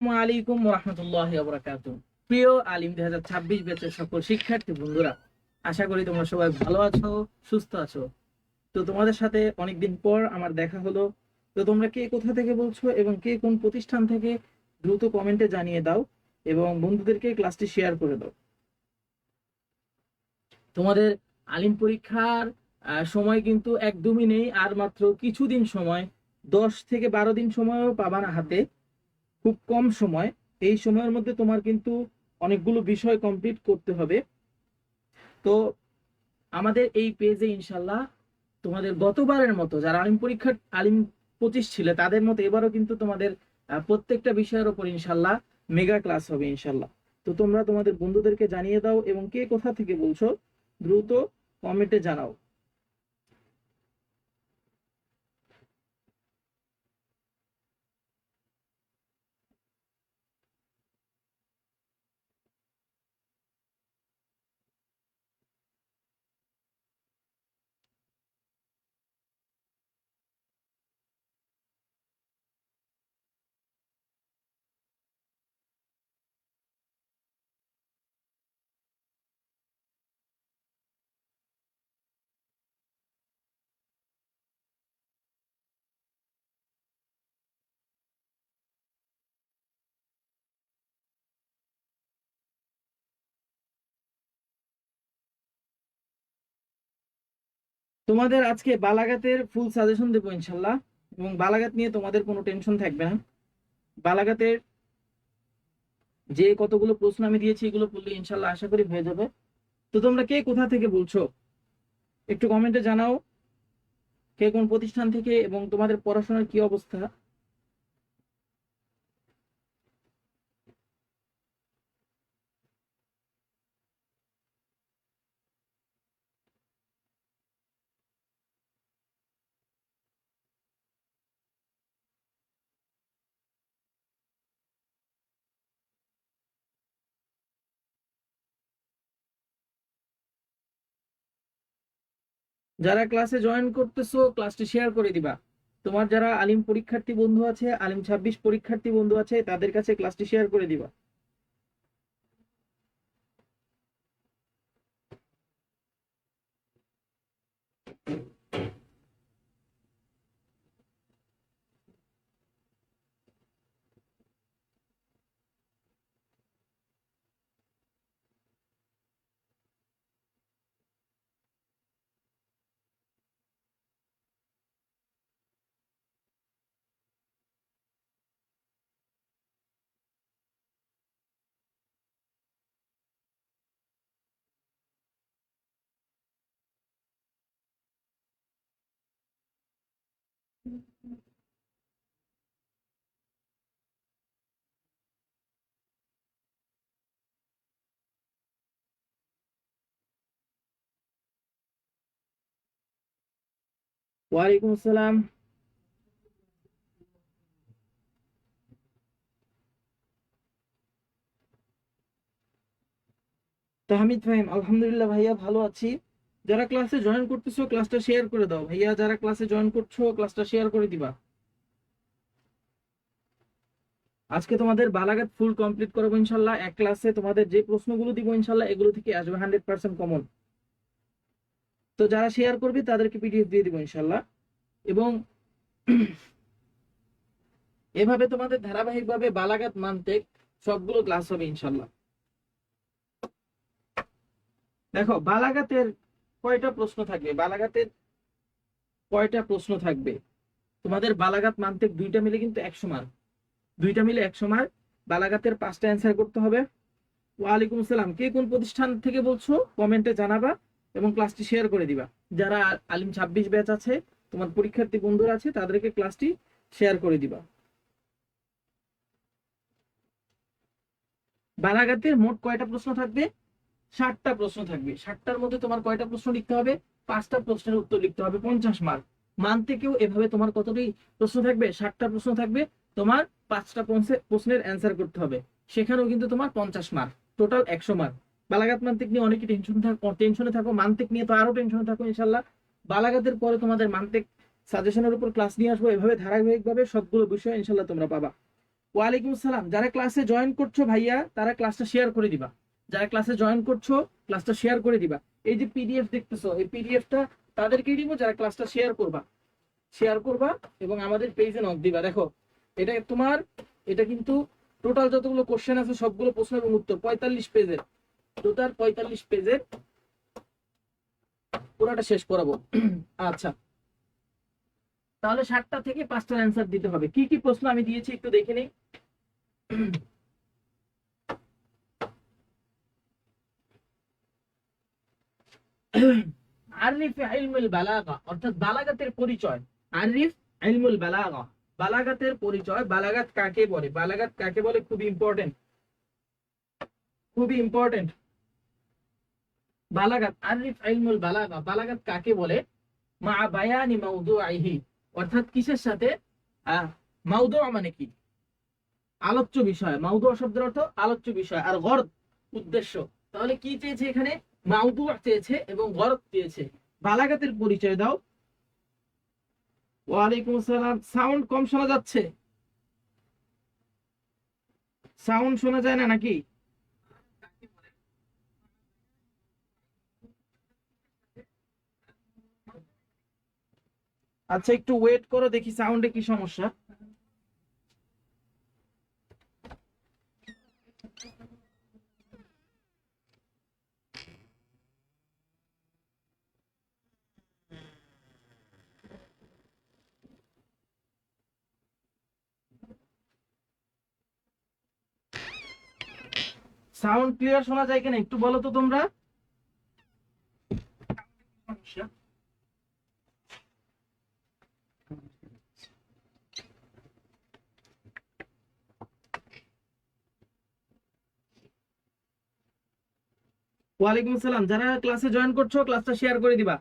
আলাইকুম রহমতুল্লাহি ওয়া বারাকাতুহু। প্রিয় আলিম 2026 ব্যাচের সকল শিক্ষার্থী বন্ধুরা, আশা করি তোমরা সবাই ভালো আছো, সুস্থ আছো। তো তোমাদের সাথে অনেকদিন পর আমার দেখা হলো। তো তোমরা কে কোথা থেকে বলছো এবং কে কোন প্রতিষ্ঠান থেকে দ্রুত কমেন্টে জানিয়ে দাও এবং বন্ধুদেরকে ক্লাসটি শেয়ার করে দাও। তোমাদের আলিম পরীক্ষার সময় কিন্তু একদমই নেই, আর মাত্র কিছুদিন সময়, 10 থেকে 12 দিন সময়ও পাবা না হাতে, খুব কম সময়। এই সময়ের মধ্যে তোমার কিন্তু অনেকগুলো বিষয় কমপ্লিট করতে হবে। তো আমাদের এই পেজে ইনশাল্লাহ তোমাদের গতবারের মতো যারা আলিম পরীক্ষার আলিম 25 ছিলে তাদের মতো এবারও কিন্তু তোমাদের প্রত্যেকটা বিষয়ের উপর ইনশাল্লাহ মেগা ক্লাস হবে ইনশাল্লাহ। তো তোমরা তোমাদের বন্ধুদেরকে জানিয়ে দাও এবং কে কোথা থেকে বলছো দ্রুত কমেন্টে জানাও। তোমাদের আজকে বালাগাতের ফুল সাজেশন দেবো ইনশাল্লাহ, এবং বালাগাত নিয়ে তোমাদের কোনো টেনশন থাকবে না। বালাগাতের যে কতগুলো প্রশ্ন আমি দিয়েছি এগুলো পড়লে ইনশাল্লাহ আশা করি হয়ে যাবে। তো তোমরা কে কোথা থেকে বলছো একটু কমেন্টে জানাও, কে কোন প্রতিষ্ঠান থেকে এবং তোমাদের পড়াশোনার কি অবস্থা। যারা ক্লাসে জয়েন করতেছো ক্লাসটি শেয়ার করে দিবা। তোমার যারা আলিম পরীক্ষার্থী বন্ধু আছে, আলিম 26 পরীক্ষার্থী বন্ধু আছে, তাদের কাছে ক্লাসটি শেয়ার করে দিবা। ওয়ালাইকুম আসসালাম। তাহমিদ ফাহিম, আলহামদুলিল্লাহ ভাইয়া ভালো আছি। যারা ক্লাসে জয়েন করতেছো ক্লাসটা শেয়ার করে দাও ভাইয়া, যারা ক্লাসে জয়েন করছো ক্লাসটা শেয়ার করে দিবা। আজকে তোমাদের বালাগাত ফুল কমপ্লিট করবো ইনশাল্লাহ। এক ক্লাসে তোমাদের যে প্রশ্নগুলো দিব ইনশাল্লাহ এগুলো থেকে আসবে 100% কমন। তো যারা শেয়ার করবে তাদেরকে পিডিএফ দিয়ে দিব ইনশাল্লাহ। এবং এভাবে তোমাদের ধারাবাহিকভাবে বালাগাত মানতেক সবগুলো ক্লাস হবে ইনশাল্লাহ। দেখো বালাগাতের কয়টা প্রশ্ন থাকবে, বালাগাতের কয়টা প্রশ্ন থাকবে। তোমাদের বালাগাত মানতেক দুইটা মিলে কিন্তু 100 মার্ক, দুইটা মিলে 100 মার্ক। বালাগাতের 5টা অ্যান্সার করতে হবে। ওয়ালাইকুম আসসালাম। কে কোন প্রতিষ্ঠান থেকে বলছো কমেন্টে জানাবা এবং ক্লাসটি শেয়ার করে দিবা। যারা আলিম 26 ব্যাচ আছে, তোমার পরীক্ষার্থী বন্ধুরা আছে, তাদেরকে ক্লাসটি শেয়ার করে দিবা। বালাগাতের মোট কয়টা প্রশ্ন থাকবে? 60টা প্রশ্ন থাকবে। 60টার মধ্যে তোমার কয়টা প্রশ্ন লিখতে হবে? 5টা প্রশ্নের উত্তর লিখতে হবে, 50 মার্ক। মান থেকেও এভাবে তোমার কতটি প্রশ্ন থাকবে? 60টা প্রশ্ন থাকবে। তোমার 5টা প্রশ্নের অ্যান্সার করতে হবে, সেখানেও কিন্তু তোমার 50 মার্ক, টোটাল 100 মার্ক। বালাগাত মানতিক নিয়ে অনেকে টেনশনে থাকো, মানতিক নিয়ে তো আরো টেনশনে থাকো ইনশাল্লাহ। বালাগাতের পরে তোমাদের মানতিক সাজেশনের উপর ক্লাস নিয়ে আসবো, এভাবে ধারাবাহিকভাবে সবগুলো বিষয় ইনশাল্লাহ তোমরা পাবা। ওয়ালাইকুম আসসালাম। যারা ক্লাসে জয়েন করছো ভাইয়া তারা ক্লাসটা শেয়ার করে দিবা। যারা ক্লাসে জয়েন করছো ক্লাসটা শেয়ার করে দিবা। এই যে পিডিএফ দেখতেছো, এই পিডিএফটা তাদেরকেই দিব যারা ক্লাসটা শেয়ার করবা এবং আমাদের পেজে নক দিবা। দেখো এটা তোমার, এটা কিন্তু টোটাল যতগুলো কোশ্চেন আছে সবগুলো প্রশ্ন এবং উত্তর 45 পেজের, টোটাল 45 পেজের পুরোটা শেষ করাবো। আচ্ছা, তাহলে 7টা থেকে 5টার অ্যান্সার দিতে হবে। কি কি প্রশ্ন আমি দিয়েছি একটু দেখে নেই। আরিফ ইলমুল বালাগা, অর্থাৎ বালাগাতের পরিচয়। আরিফ ইলমুল বালাগা, বালাগাতের পরিচয়। বালাগাত কাকে বলে? বালাগাত কাকে বলে? খুবই ইম্পর্টেন্ট, খুবই ইম্পর্টেন্ট। বালাগাত, আরিফ ইলমুল বালাগা, বালাগাত কাকে বলে? মা বায়ানি মাউদুইহি, অর্থাৎ কিসের সাথে? মাউদু মানে কি? আলোচ্য বিষয়। মাউদু শব্দের অর্থ আলোচ্য বিষয়, আর গরদ উদ্দেশ্য। তাহলে কি চেয়েছে এখানে? মাউদু চেয়েছে এবং গরদ চেয়েছে। বালাগাতের পরিচয় দাও। ওয়ালাইকুম আসসালাম। সাউন্ড কম শোনা যাচ্ছে, সাউন্ড শোনা যায় না নাকি? আচ্ছা একটু ওয়েট করো, দেখি সাউন্ডে কি সমস্যা। সাউন্ড ক্লিয়ার শোনা যায় কিনা একটু বলো তো তোমরা। সমস্যা। ওয়ালাইকুম আসসালাম। যারা ক্লাসে জয়েন করছো ক্লাসটা শেয়ার করে দিবা।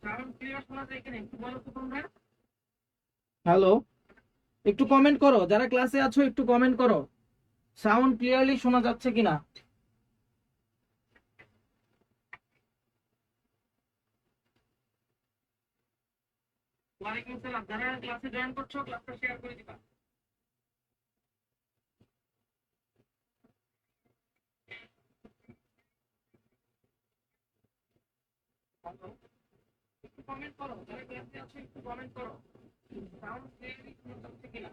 সাউন্ড ক্লিয়ার শোনা যায় কিনা একটু বলো তো তোমরা। হ্যালো, একটু কমেন্ট করো, যারা ক্লাসে আছো একটু কমেন্ট করো সাউন্ড ক্লিয়ারলি শোনা যাচ্ছে কিনা। ওয়ালাইকুম আসসালাম। যারা ক্লাসে জয়েন করছো ক্লাসটা শেয়ার করে দিবা। হ্যালো, একটু কমেন্ট করো, যারা ক্লাসে আছো একটু কমেন্ট করো সাউন্ড ক্লিয়ারলি শোনা যাচ্ছে কিনা।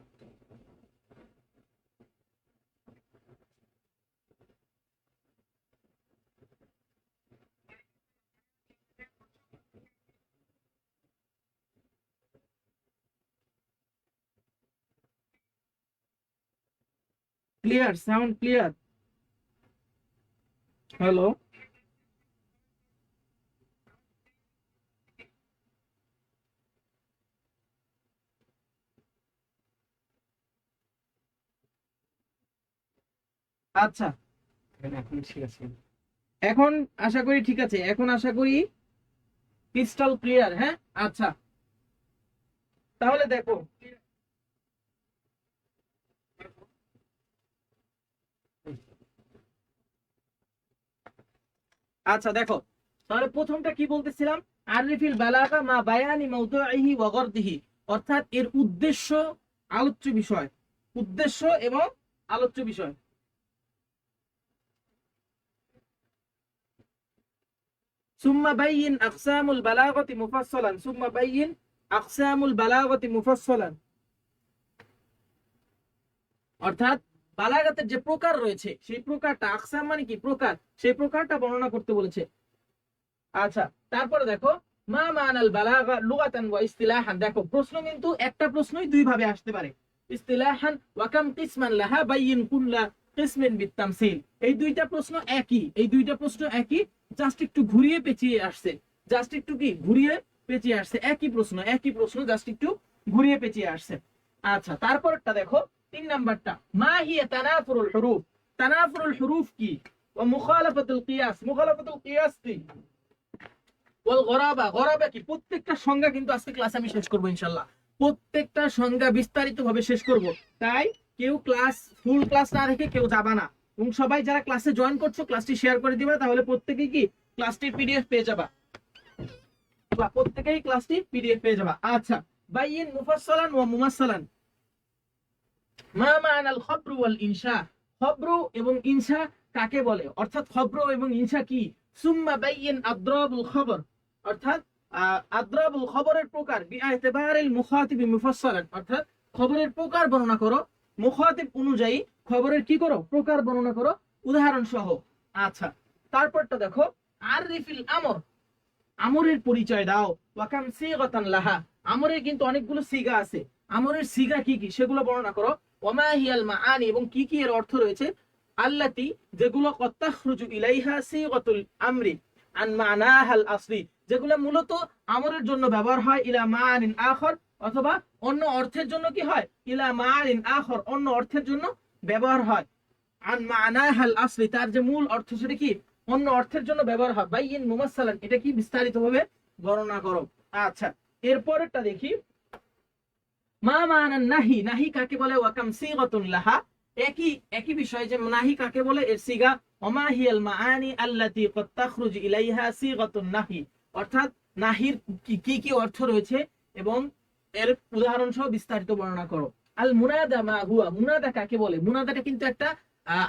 Clear, sound clear. হ্যালো, আচ্ছা এখন ঠিক আছে, এখন আশা করি ঠিক আছে, এখন আশা করি ক্রিস্টাল ক্লিয়ার। হ্যাঁ আচ্ছা, তাহলে দেখো। আচ্ছা দেখো, তাহলে প্রথমটা কি বলতেছিলাম? আরিফিল বালাগা মা বায়ানি মাউদুইহি ওয়া গরদিহি, অর্থাৎ এর উদ্দেশ্য, আলোচ্য বিষয়, উদ্দেশ্য এবং আলোচ্য বিষয়। সুম্মা বাইয়িন আকসামুল বালাগাতি মুফাসসালান, সুম্মা বাইয়িন আকসামুল বালাগাতি মুফাসসালান, অর্থাৎ বালাগাতের যে প্রকার রয়েছে সেই প্রকারটা, আকসাম মানে কি? প্রকার, সেই প্রকারটা বর্ণনা করতে বলেছে। আচ্ছা, তারপরে দেখো মা মানাল বালাগা লুগাতান ওয়া ইসতিলাহান। দেখো প্রশ্ন কিন্তু একটা প্রশ্নই দুই ভাবে আসতে পারে। ইসতিলাহান ওয়া কাম কিসমান লাহা বাইয়িন কুল্লা কিসমিন বিতামসিল। এই দুইটা প্রশ্ন একই, এই দুইটা প্রশ্ন একই, জাস্ট একটু ঘুরিয়ে পেঁচিয়ে আসছে, জাস্ট একটু কি ঘুরিয়ে পেঁচিয়ে আসছে। একই প্রশ্ন, একই প্রশ্ন, জাস্ট একটু ঘুরিয়ে পেঁচিয়ে আসছে। আচ্ছা, তারপরটা দেখো 3 নাম্বারটা, মা হিয়া তানাফুরুল হুরুফ। তানাফুরুল হুরুফ কি? ওয়া মুখালাফাতুল কিয়াস, মুখালাফাতুল কিয়াস কি? ওয়াল গরাবা, গরাবা কি? প্রত্যেকটা সংজ্ঞা কিন্তু আজকে ক্লাসে আমি শেষ করব ইনশাআল্লাহ, প্রত্যেকটা সংজ্ঞা বিস্তারিতভাবে শেষ করব। তাই কেউ ক্লাস, ফুল ক্লাস না রেখে কেউ যাবা না, এবং সবাই যারা ক্লাসে জয়েন করছো ক্লাসটি শেয়ার করে দিবা, তাহলে প্রত্যেকেই কি ক্লাসটির পিডিএফ পেয়ে যাবা। ইনশাআল্লাহ প্রত্যেকেই ক্লাসটি পিডিএফ পেয়ে যাবা। আচ্ছা, বাইয়িন মুফাসসালান ওয়া মুমাসসালান। মা মা'নাল খবরু ওয়াল ইনশা, খবরু এবং ইনশা কাকে বলে, অর্থাৎ খবরু এবং ইনশা কি। সুম্মা বাইয়িন আদরাবুল খবর, অর্থাৎ আদরাবুল খবরের প্রকার বিআতিবারিল মুখাতিবি মুফাসসালান, অর্থাৎ খবরের প্রকার বর্ণনা করো, মুখাতিব অনুযায়ী খবরের কি করো, প্রকার বর্ণনা করো উদাহরণ সহ। আচ্ছা, তারপরটা দেখো, আররিফিল আমর, আমরের পরিচয় দাও। ওয়াকাম সিগাতান লাহা, আমরের কিন্তু অনেকগুলো সিগা আছে, আমরের সিগা কি কি সেগুলো বর্ণনা করো। ওমা হিয়াল মাআনি, এবং কি কি এর অর্থ রয়েছে। আল্লাতি, যেগুলো কদ তাখরুজু ইলাইহা সিগাতুল আমরি আন মা'নাহাল আসলি, যেগুলো মূলত আমরের জন্য ব্যবহার হয় ইলা মা'নিন আখর, অথবা অন্য অর্থের জন্য কি হয়, ইলা মা'নিন আখর, অন্য অর্থের জন্য ব্যবহার হয়। আন মা'নাহাল আসলি, তার যে মূল অর্থ সেটা কি অন্য অর্থের জন্য ব্যবহার হয়। বাইয়িন মুমাসসালান, এটা কি বিস্তারিতভাবে বর্ণনা করো। আচ্ছা, এরপরেরটা দেখি, মা মা'নান নাহি, নাহি কাকে বলে। ওয়াকাম সিগাতুন লাহা, একই বিষয় যে নাহি কাকে বলে, এর সিগা। ওমা হিয়াল মাআনি আল্লাতী কদ তাখরুজু ইলাইহা সিগাতুন নাহি, অর্থাৎ নাহির কি কি অর্থ রয়েছে এবং এর উদাহরণ সহ বিস্তারিত বর্ণনা করো। আল মুনাদা মা হুয়া, মুনাদা কাকে বলে। মুনাদাটা কিন্তু একটা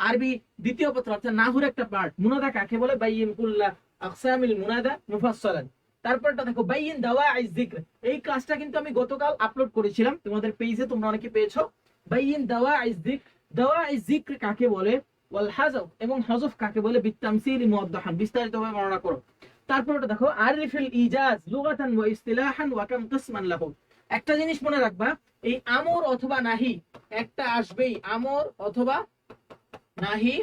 আরবি দ্বিতীয় পত্র, অর্থাৎ নাহুর একটা পার্ট। মুনাদা কাকে বলে, বাইয়িন কুল্লা আকসামিল মুনাদা মুফাসসালান। তারপরটা দেখো, বাইয়িন দাওয়াইজ যিকর, এই ক্লাসটা কিন্তু আমি গতকাল আপলোড করেছিলাম তোমাদের পেজে, তোমরা অনেকে পেয়েছো। বাইয়িন দাওয়াইজ যিকর, দাওয়াইজ যিকর কাকে বলে। ওয়াল হাযফ, এবং হযফ কাকে বলে। বিতামসীল মুওয়াদ্দাহান, বিস্তারিতভাবে বর্ণনা করো। তারপরটা দেখো, আরিফিল ইজাজ লুগাতান ওয়া ইসতিলাহান ওয়া কাম কিসমান লাহু। একটা জিনিস মনে রাখবা, এই আমর অথবা নাহি একটা আসবেই, আমর অথবা নাহি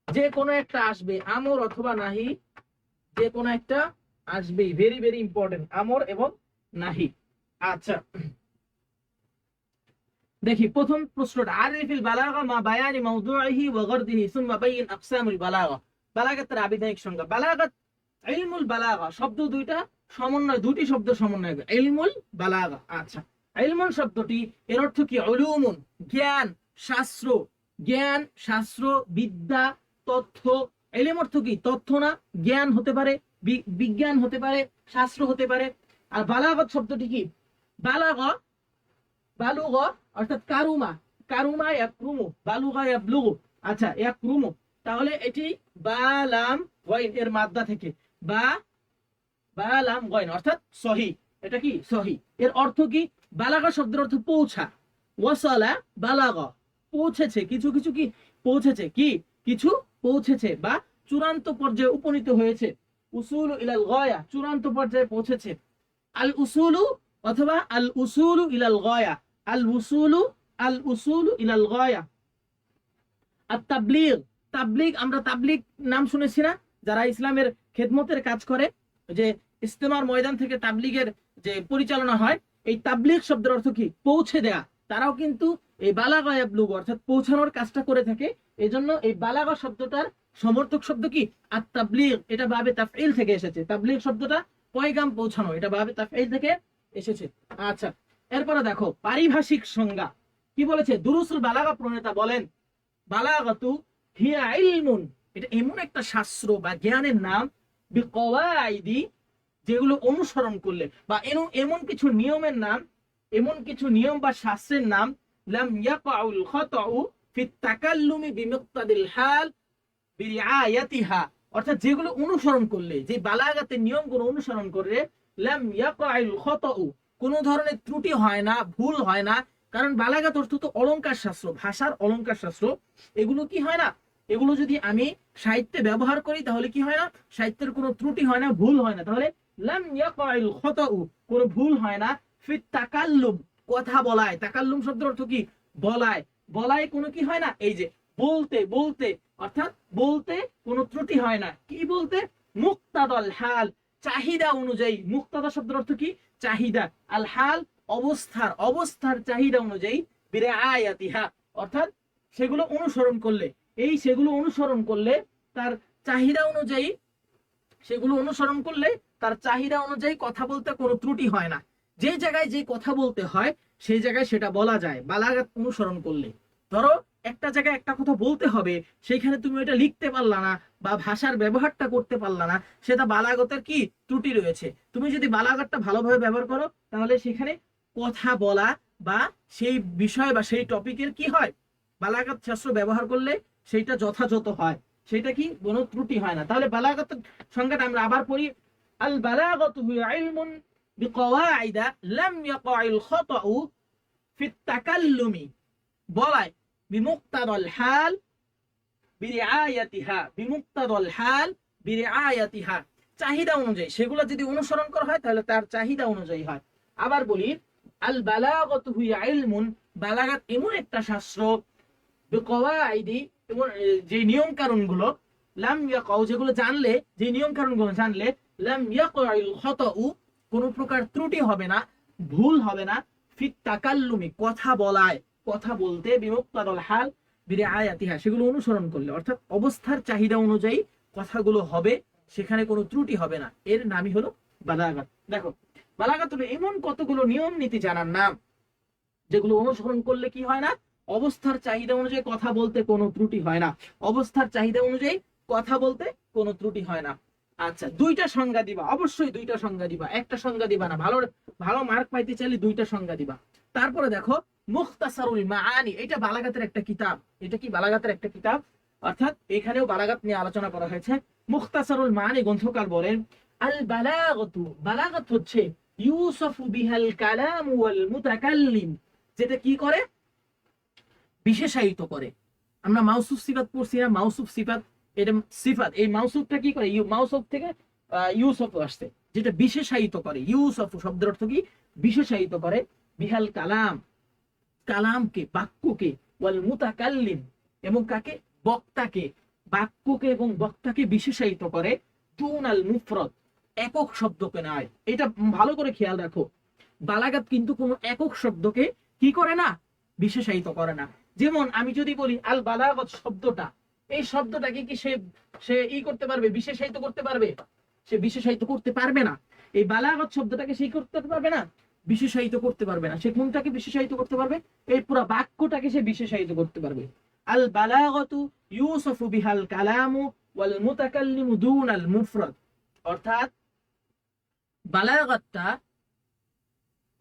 যে কোনো একটা আসবে, আমর অথবা নাহি যে কোনো একটা আসবেই। ভেরি ভেরি ইম্পর্টেন্ট, আমর এবং নাহি। আচ্ছা, দেখি প্রথম প্রশ্নটা, আরিফিল বালাগা মা বায়ানি মাওদুইহি ওয়া গরদিহি সুম্মা বাইয়িন আকসামুল বালাগা। বালাগাতের আবিধানিক সংজ্ঞা। বালাগাত, ইলমুল বালাগা শব্দ দুইটা সমন্বয়, দুটি শব্দ সমন্বয়, ইলমুল বালাগা। আচ্ছা, ইলমুন শব্দটি এর অর্থ কি, উলুমুন জ্ঞান, শাস্ত্র, জ্ঞান শাস্ত্র বিদ্যা তথ্য। ইলম অর্থ কি, তথ্য না, জ্ঞান হতে পারে, বিজ্ঞান হতে পারে, শাস্ত্র হতে পারে। আর বালাগত শব্দটি কি, বালাগা, বালুগা অর্থাৎ কারুমা, কারুমা ইয়াকরুমু, বালুগা ইয়াবলুগু। আচ্ছা, ইয়াকরুমু, তাহলে এটি বা লাম গয়ন এর মাদ্দা থেকে, বা লাম গয়ন অর্থাৎ সহি, এটা কি সহি। এর অর্থ কি, বালাগা শব্দের অর্থ পৌঁছা। ওয়াসালা বালাগা, পৌঁছেছে, কিছু কিছু কি পৌঁছেছে, কি কিছু পৌঁছেছে বা চূড়ান্ত পর্যায়ে উপনীত হয়েছে। উসুলু ইলাল গায়া, চূড়ান্ত পর্যায়ে পৌঁছেছে। আল উসুলু অথবা আল উসুলু ইলাল গায়া, আল উসুলু ইলাল গায়া। আর তাবলীগ, তাবলীগ আমরা তাবলীগ নাম শুনেছি না, যারা ইসলামের খেদমতের কাজ করে, যে ইস্তেমার ময়দান থেকে তাবলীগের যে পরিচালনা হয়, এই তাবলীগ শব্দের অর্থ কি, পৌঁছে দেয়া। তারাও কিন্তু এই বালাগা ইয়াবলুগ অর্থাৎ পৌঁছানোর কাজটা করে থাকে। এজন্য এই বালাগা শব্দটার সমর্থক শব্দ কি, আত তাবলীগ, এটা বাবে তাফঈল থেকে এসেছে। তাবলীগ শব্দটা পয়গাম পৌঁছানো, এটা বাবে তাফঈল থেকে এসেছে। আচ্ছা, এরপরে দেখো পারিভাষিক সংজ্ঞা কি বলেছে। দুরুসুল বালাগা প্রণেতা বলেন, বালাগাতু হিয়া ইলমুন, এটা এমন একটা শাস্ত্র বা জ্ঞানের নাম, বিকওয়াইদি, যেগুলো অনুসরণ করলে, বা এমন কিছু নিয়মের নাম, এমন কিছু নিয়ম বা শাস্ত্রের নাম, লাম ইয়াকাউল খাতাউ ফি তাকাল্লুমি বিমুক্তাদিল হাল বিরিআয়াতিহা, অর্থাৎ যেগুলো অনুসরণ করলে, যে বালাগাতের নিয়মগুলো অনুসরণ করলে, লাম ইয়াকাউল খাতাউ, কোনো ধরনের ত্রুটি হয় না, ভুল হয় না। কারণ বালাগাত অর্থ তো অলংকার শাস্ত্র, ভাষার অলংকার শাস্ত্র। এগুলো কি হয় না, এগুলো যদি আমি সাহিত্যে ব্যবহার করি তাহলে কি হয় না, সাহিত্যের কোনো ত্রুটি হয় না, ভুল হয় না। তাহলে লাম ইয়াকাউল খাতাউ, কোনো ভুল হয় না। ফি তাকাল্লুম, কথা বলায়, তাকাল্লুম শব্দের অর্থ কি, বলায়, বলায় কোনো কি হয় না, এই যে বলতে, বলতে অর্থাৎ বলতে কোনো ত্রুটি হয় না। কি বলতে, মুক্তাদাল হাল, চাহিদা অনুযায়ী। মুক্তাদা শব্দের অর্থ কি, চাহিদা। আল হাল অবস্থার, অবস্থার চাহিদা অনুযায়ী। বিরিআয়াতিহা অর্থাৎ সেগুলো অনুসরণ করলে, এই সেগুলো অনুসরণ করলে তার চাহিদা অনুযায়ী, সেগুলো অনুসরণ করলে তার চাহিদা অনুযায়ী কথা বলতে কোনো ত্রুটি হয় না। যে জায়গায় যে কথা বলতে হয় সেই জায়গায় সেটা বলা যায় বালাগাত অনুসরণ করলে। ধরো একটা জায়গায় একটা কথা বলতে হবে, সেইখানে তুমি ওটা লিখতে পারলা না বা ভাষার ব্যবহারটা করতে পারলা না, সেটা বালাগতের কি ত্রুটি রয়েছে। তুমি যদি বালাগতটা ভালোভাবে ব্যবহার করো, তাহলে সেখানে কথা বলা বা সেই বিষয় বা সেই টপিকের কি হয়, বালাগত শাস্ত্র ব্যবহার করলে সেইটা যথাযথ হয়, সেটা কি কোনো ত্রুটি হয় না। তাহলে বালাগতের সংজ্ঞাটা আমরা আবার পড়ি। আল বালাগতু হিয়া ইলমুন বিকওয়াইদা লাম ইয়াকাইল খাতাউ ফিত তাকাল্লুমি, বলায় বিমুক্তাদাল হাল বিরিআয়াতিহা, বিমুক্তাদাল হাল বিরিআয়াতিহা, চাহিদা অনুযায়ী সেগুলো যদি অনুসরণ করা হয় তাহলে তার চাহিদা অনুযায়ী হয়। আবার বলি, আল বালাগাতু হিয়া ইলমুন, বালাগাত এমন একটা শাস্ত্র, বিকওয়াইদি, এবং যে নিয়ম কানুন গুলো, লাম ইয়াকাউ, যেগুলো জানলে, যে নিয়ম কানুন গুলো জানলে, লাম ইয়াকাইল খাতাউ, কোনো প্রকার ত্রুটি হবে না, ভুল হবে না, ফিত তাকাল্লুমি, কথা বলায়, কথা বলতে, বিমুক্তাদাল হাল বিরিআয়াতিহা, সেগুলো অনুসরণ করলে, অর্থাৎ অবস্থার চাহিদা অনুযায়ী কথাগুলো হবে, সেখানে কোনো ত্রুটি হবে না, এর নামই হলো বালাগাত। দেখো, বালাগাত হলো এমন কতগুলো নিয়ম নীতি জানার নাম, যেগুলো অনুসরণ করলে কি হয় না, অবস্থার চাহিদা অনুযায়ী কথা বলতে কোনো ত্রুটি হয় না, অবস্থার চাহিদা অনুযায়ী কথা বলতে কোনো ত্রুটি হয় না। আচ্ছা, দুইটা সংজ্ঞা দিবা, অবশ্যই দুইটা সংজ্ঞা দিবা, একটা সংজ্ঞা দিবা না, ভালো ভালো মার্ক পাইতে চাইলে দুইটা সংজ্ঞা দিবা। তারপরে দেখো মুখতাসারুল মাআনি, এটা বালাগাতের একটা কিতাব, এটা কি বালাগাতের একটা কিতাব, অর্থাৎ এখানেও বালাগাত নিয়ে আলোচনা করা হয়েছে। মুখতাসারুল মাআনি গ্রন্থকার বলেন, আল বালাগাতু, বালাগাত হচ্ছে ইউসাফু বিহাল কালাম ওয়াল মুতাকাল্লিম, যেটা কি করে, বিশেষায়িত করে। আমরা মাউসুফ সিফাত পড়ছি না, মাউসুফ সিফাত, এটা সিফাত, এই মাউসুফটা কি করে, মাউসুফ থেকে ইউসুফ আসছে, যেটা বিশেষায়িত করে। ইউসুফ শব্দের অর্থ কি, বিশেষায়িত করে। বিহাল কালাম, কালামকে, বাক্যকে, ওয়াল মুতাকাল্লিম, এবং কাকে, বক্তাকে, বাক্যকে এবং বক্তাকে বিশেষায়িত করে। দুন আল মুফরদ, একক শব্দকে নয়। এটা ভালো করে খেয়াল রাখো, বালাগাত কিন্তু কোনো একক শব্দকে কি করে না, বিশেষায়িত করে না। যেমন আমি যদি বলি আল বালাগত শব্দটা, এই শব্দটাকে কি সে সে ই করতে পারবে, বিশেষায়িত করতে পারবে? সে বিশেষায়িত করতে পারবে না। এই বালাগত শব্দটাকে সে করতে পারবে না, বিশেষায়িত করতে পারবে না। সে কোনটাকে বিশেষায়িত করতে পারবে? এই পুরো বাক্যটাকে সে বিশেষায়িত করতে পারবে। আল বালাগতু ইউসাফু বিহাল কালামু ওয়াল মুতাকাল্লিমু দুনাল মুফরাদ, অর্থাৎ বালাগতটা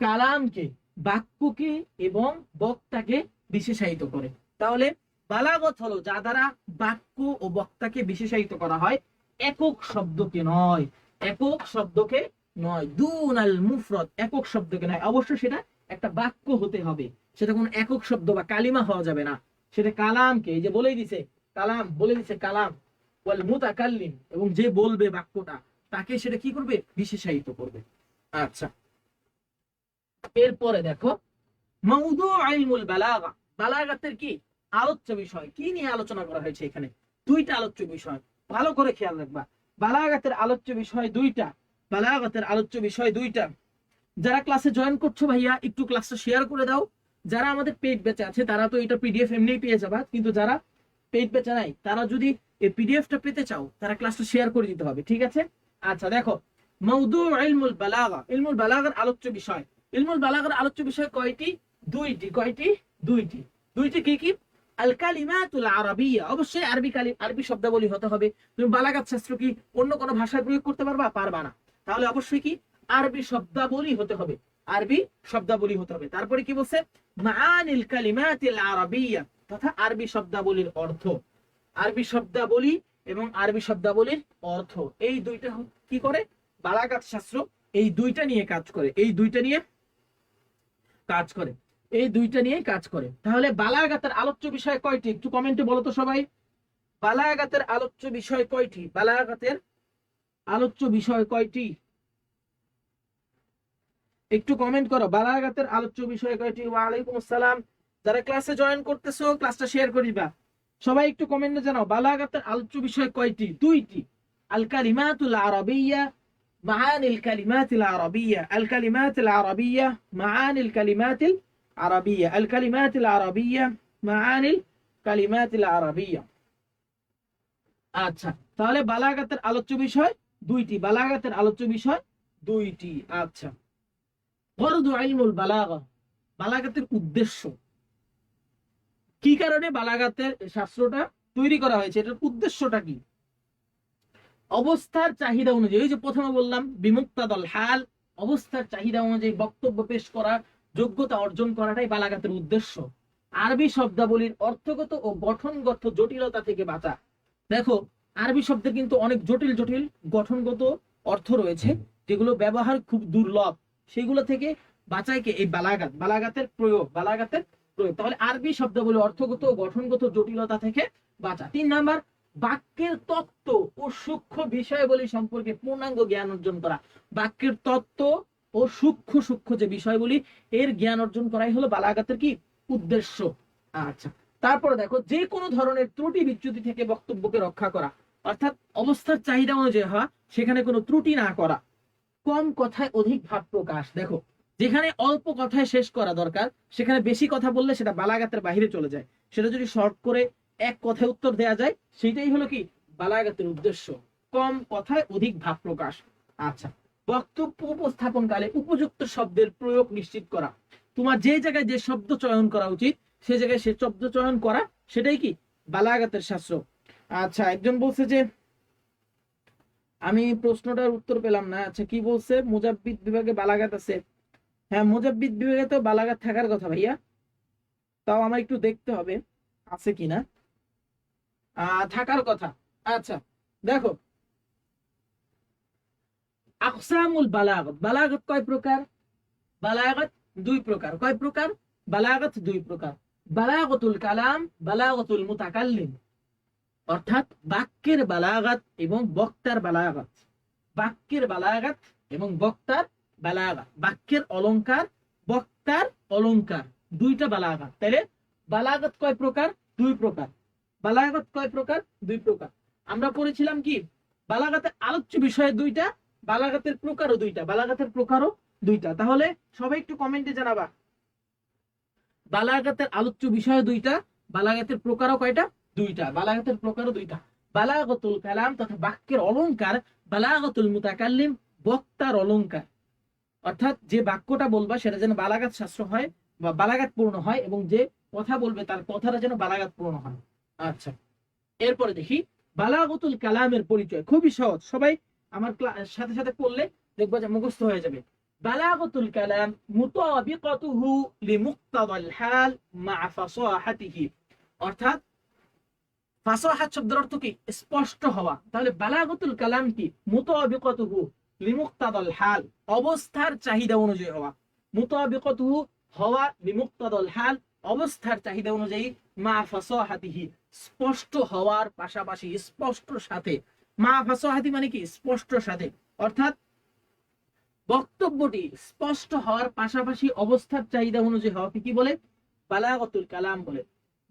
কালামকে, বাক্যকে এবং বক্তাকে বিশেষায়িত করে। তাহলে বালাগত হলো যা দ্বারা বাক্য ও বক্তাকে বিশেষায়িত করা হয়, একক শব্দকে নয়, একক শব্দকে নয়। দুন আল মুফরদ, একক শব্দকে নয়, অবশ্য সেটা একটা বাক্য হতে হবে, সেটা কোনো একক শব্দ বা কালিমা হওয়া যাবে না। সেটা কালামকে, এই যে বলেই দিছে কালাম, বলে দিছে কালাম, ওয়াল মুতাকাল্লিম, এবং যে বলবে বাক্যটা তাকে সেটা কি করবে, বিশেষায়িত করবে। আচ্ছা, এরপরে দেখো মাউদু ইলমুল বালাগা, বালাগাতের কি আলোচ্য বিষয়, কি নিয়ে আলোচনা করা হয়েছে এখানে, দুইটা আলোচ্য বিষয়, ভালো করে খেয়াল রাখবা। বালাগাতের আলোচ্য বিষয় দুইটা, বালাগাতের আলোচ্য বিষয় দুইটা। যারা ক্লাসে জয়েন করছো ভাইয়া একটু ক্লাসটা শেয়ার করে দাও। যারা আমাদের পেইড ব্যাচে আছে তারা তো এটা পিডিএফ এমনি পেয়ে যাবা, কিন্তু যারা পেইড ব্যাচে নাই তারা যদি এই পিডিএফটা পেতে চাও তারা ক্লাসটা শেয়ার করে দিতে হবে, ঠিক আছে? আচ্ছা দেখো, মাউদু ইলমুল বালাগা, ইলমুল বালাগার আলোচ্য বিষয়। ইলমুল বালাগার আলোচ্য বিষয় কয়টি? দুইটি। কয়টি? দুইটি। দুইটি কি কি? আল কালিমাতুল আরাবিয়া, অবশ্যই আরবি শব্দাবলী হতে হবে। তুমি বালাগাত শাস্ত্র কি অন্য কোনো ভাষায় প্রয়োগ করতে পারবা? পারবা না। তাহলে অবশ্যই কি আরবি শব্দাবলী হতে হবে, আরবি শব্দাবলী হতে হবে। তারপরে কি বলছে? মাআনিল কালিমাতিল আরাবিয়া, তথা আরবি শব্দাবলীর অর্থ। আরবি শব্দাবলী এবং আরবি শব্দাবলীর অর্থ, এই দুইটা কি করে? বালাগাত শাস্ত্র এই দুইটা নিয়ে কাজ করে, এই দুইটা নিয়ে কাজ করে, এই দুইটা নিয়ে কাজ করে। তাহলে বালাগাতের আলোচ্য বিষয় কয়টি? একটু কমেন্টে বলো তো সবাই, বালাগাতের আলোচ্য বিষয় কয়টি? বালাগাতের আলোচ্য বিষয় কয়টি? একটু কমেন্ট করো, বালাগাতের আলোচ্য বিষয় কয়টি? ওয়ালাইকুম আসসালাম। যারা ক্লাসে জয়েন করতেছো ক্লাসটা শেয়ার করে দিবা। সবাই একটু কমেন্টে জানাও বালাগাতের আলোচ্য বিষয় কয়টি? দুইটি। আল কালিমাতুল আরাবিয়া, মাআনিল কালিমাতিল আরাবিয়া, আল কালিমাতিল আরাবিয়া, মাআনিল কালিমাতিল আরাবিয়া, আল কালিমাতিল আরাবিয়া, মাআনিল কালিমাতিল আরাবিয়া। আচ্ছা, তাহলে বালাগাতের আলোচ্য বিষয় দুইটি, বালাগাতের আলোচ্য বিষয় দুইটি। আচ্ছা, গরদু ইলমুল বালাগা, বালাগাতের উদ্দেশ্য, কি কারণে বালাগাতের শাস্ত্রটা তৈরি করা হয়েছে, এটার উদ্দেশ্যটা কি? অবস্থার চাহিদা অনুযায়ী, ওই যে প্রথমে বললাম বিমুক্তাদল হাল, অবস্থার চাহিদা অনুযায়ী বক্তব্য পেশ করা, যোগ্যতা অর্জন করাটাই বালাগাতের উদ্দেশ্য। আরবি শব্দাবলীর অর্থগত ও গঠনগত জটিলতা থেকে বাঁচা। দেখো, আরবি শব্দে কিন্তু অনেক জটিল জটিল গঠনগত অর্থ রয়েছে, যেগুলো ব্যবহার খুব দুর্লভ, সেগুলো থেকে বাঁচায় কে? এই বালাগাত, বালাগাতের প্রয়োগ। তাহলে আরবি শব্দাবলী অর্থগত ও গঠনগত জটিলতা থেকে বাঁচা। 3 নাম্বার, বাক্যের তত্ত্ব ও সূক্ষ্ম বিষয়াবলী সম্পর্কে পূর্ণাঙ্গ জ্ঞান অর্জন করা। বাক্যের তত্ত্ব ও সূক্ষ্ম সূক্ষ্ম যে বিষয়গুলি, এর জ্ঞান অর্জন করাই হলো বালাগাতের কি? উদ্দেশ্য। আচ্ছা, তারপরে দেখো, যে কোনো ধরনের ত্রুটি বিচ্যুতি থেকে বক্তব্যকে রক্ষা করা, অর্থাৎ অবস্থার চাহিদা অনুযায়ী হওয়া, সেখানে কোনো ত্রুটি না করা। কম কথায় অধিক ভাব প্রকাশ। দেখো, যেখানে অল্প কথায় শেষ করা দরকার, সেখানে বেশি কথা বললে সেটা বালাগাতের বাহিরে চলে যায়। সেটা যদি শর্ট করে এক কথায় উত্তর দেয়া যায়, সেটাই হলো কি? বালাগাতের উদ্দেশ্য। কম কথায় অধিক ভাব প্রকাশ। আচ্ছা, বক্তব্য উপস্থাপনকালে উপযুক্ত শব্দের প্রয়োগ নিশ্চিত করা। তোমার যে জায়গায় যে শব্দ চয়ন করা উচিত, সে জায়গায় সে শব্দ চয়ন করা, সেটাই কি? বালাগাতের শাস্ত্র। আচ্ছা, একজন বলছে যে আমি প্রশ্নটার উত্তর পেলাম না। আচ্ছা, কি বলছে? মুজাব্বিদ বিভাগে বালাগাত আছে। হ্যাঁ, মুজাব্বিদ বিভাগে তো বালাগাত থাকার কথা ভাইয়া, তাও আমার একটু দেখতে হবে আছে কিনা। থাকার কথা। আচ্ছা, দেখো, আকসামুল বালাগত। বালাগত কয় প্রকার? বালাগত 2 প্রকার। কয় প্রকার? বালাগত 2 প্রকার। বালাগতুল কালাম, বালাগতুল মুতাকাল্লিম। অর্থাৎ বাক্যের বালাগাত এবং বক্তার বালাগাত। বাক্যের বালাগাত এবং বক্তার বালাগাত। বাক্যের অলংকার, বক্তার অলংকার, 2টা বালাগাত। তাহলে বালাগাত কয় প্রকার? 2 প্রকার। বালাগাত কয় প্রকার? 2 প্রকার। আমরা পড়েছিলাম কি? বালাগাতের আলোচ্য বিষয় 2টা, বালাগাতের প্রকারও 2টা। বালাগাতের প্রকারও 2টা। তাহলে সবাই একটু কমেন্টে জানাবা, বালাগাতের আলোচ্য বিষয় 2টা, বালাগাতের প্রকারও কয়টা? 2টা। বালাগাতের প্রকারও 2টা। বালাগাতুল কালাম তথা বাক্যের অলংকার, বালাগাতুল মুতাকাল্লিম বক্তার অলংকার। অর্থাৎ যে বাক্যটা বলবা সেটা যেন বালাগাত শাস্ত্র হয় বা বালাগাত পূর্ণ হয়, এবং যে কথা বলবে তার কথাটা যেন বালাগাত পূর্ণ হয়। আচ্ছা, এরপরে দেখি বালাগাতুল কালামের পরিচয়। খুবই সহজ, সবাই আমার সাথে সাথে পড়লে দেখবা যে মুখস্থ হয়ে যাবে। বালাগাতুল কালাম মুতাবিকাতুহু লিমুক্তাদাল হাল মা ফাসাহাতিহি। অর্থাৎ ফাসাহাত শব্দের অর্থ কি? স্পষ্ট হওয়া। তাহলে বালাগাতুল কালাম কি? মুতাবিকাতুহু লিমুক্তাদাল হাল, অবস্থার চাহিদা অনুযায়ী হওয়া। মুতাবিকাতুহু হওয়া, লিমুক্তাদাল হাল অবস্থার চাহিদা অনুযায়ী, মা ফাসাহাতিহি স্পষ্ট হওয়ার পাশাপাশি, স্পষ্ট সাথে। মা ফাসাহাতি মানে কি? স্পষ্ট সাথে। অর্থাৎ বক্তব্যটি স্পষ্ট হওয়ার পাশাপাশি অবস্থার চাহিদা অনুযায়ী হওয়া কি বলে? বালাগাতুল কালাম বলে।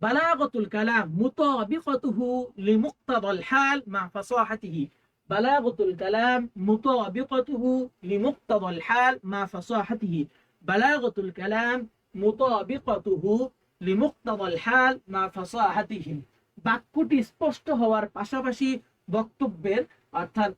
বালাগাতুল কালাম মুতাবিকাতুহু লিমুক্তাদাল হাল মা ফাসাহাতিহি। বালাগাতুল কালাম মুতাবিকাতুহু লিমুক্তাদাল হাল মা ফাসাহাতিহি। বালাগাতুল কালাম মুতাবিকাতুহু লিমুক্তাদাল হাল মা ফাসাহাতিহি। বাক্যটি স্পষ্ট হওয়ার পাশাপাশি বক্তব্যের অর্থাৎ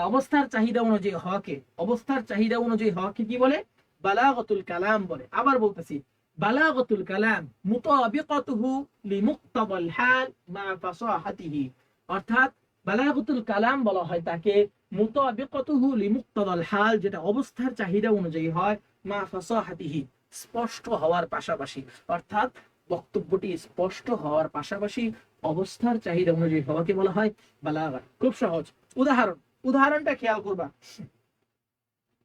অবস্থার চাহিদা অনুযায়ী হওয়াকে, অবস্থার চাহিদা অনুযায়ী হওয়াকে কি বলে? বালাগাতুল কালাম বলে। আবার বলতেছি, বালাগাতুল কালাম মুতাবিকাতুহু লিমুক্তাদাল হাল মা ফাসাহাতিহি। অর্থাৎ বালাগাতুল কালাম বলা হয় তাকে, মুতাবিকাতুহু লিমুক্তাদাল হাল যেটা অবস্থার চাহিদা অনুযায়ী হয়, মা ফাসাহাতিহি স্পষ্ট হওয়ার পাশাপাশি। অর্থাৎ বক্তব্যটি স্পষ্ট হওয়ার পাশাপাশি অবস্থার চাহিদা অনুযায়ী হওয়াকে বলা হয় বালাগাত। খুব সহজ। উদাহরণটা খেয়াল করবা,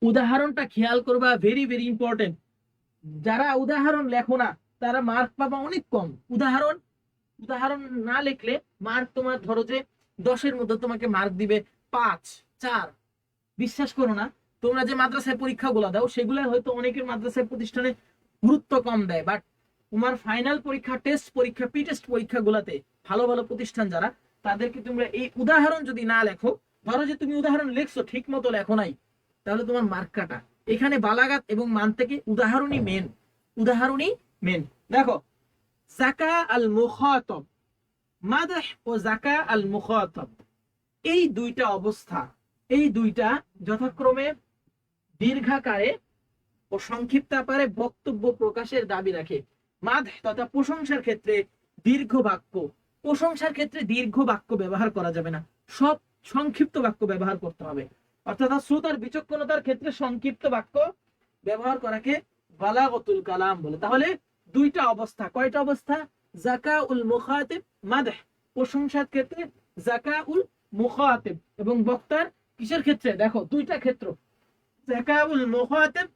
উদাহরণটা খেয়াল করবা, ভেরি ভেরি ইম্পর্টেন্ট। যারা উদাহরণ লেখো না তারা মার্ক পাবা অনেক কম। উদাহরণ না লিখলে মার্ক তোমার, ধরো যে 10-এর মধ্যে তোমাকে মার্ক দিবে 5, 4। বিশ্বাস করো না, তোমরা যে মাদ্রাসায় পরীক্ষাগুলো দাও সেগুলো হয়তো অনেকের মাদ্রাসায় প্রতিষ্ঠানে গুরুত্ব কম দেয়, বাট তোমার ফাইনাল পরীক্ষা, টেস্ট পরীক্ষা, প্রি টেস্ট পরীক্ষাগুলোতে ভালো ভালো প্রতিষ্ঠান যারা, তাদেরকে তোমরা এই উদাহরণ যদি না লেখো, ধরো যে তুমি উদাহরণ লিখছো ঠিক মতো লেখো নাই, তাহলে তোমার মার্ক কাটা। এখানে বালাগাত এবং মান থেকে উদাহরণই মেন, উদাহরণই মেন। দেখো, জাকা আল মুখাতাব, মাদহ ও জাকা আল মুখাতাব, এই 2টা অবস্থা, এই 2টা যথাক্রমে দীর্ঘাকারে ও সংক্ষিপ্ত আকারে বক্তব্য প্রকাশের দাবি রাখে। মাদহ তথা প্রশংসার ক্ষেত্রে দীর্ঘ বাক্য, প্রশংসার ক্ষেত্রে দীর্ঘ বাক্য ব্যবহার করা যাবে না, সব সংক্ষিপ্ত বাক্য ব্যবহার করতে হবে। অর্থাৎ শ্রোতার বিচক্ষণতার ক্ষেত্রে সংক্ষিপ্ত বাক্য ব্যবহার করাকে বালাগতুল কালাম বলে। তাহলে দুইটা অবস্থা, কয়টা অবস্থা? জাকাউল মুখাতিব, মাদহ প্রশংসার ক্ষেত্রে, জাকাউল মুখাতিব এবং বক্তার কিসের ক্ষেত্রে? দেখো দুইটা ক্ষেত্র, জাকাউল মুখাতিব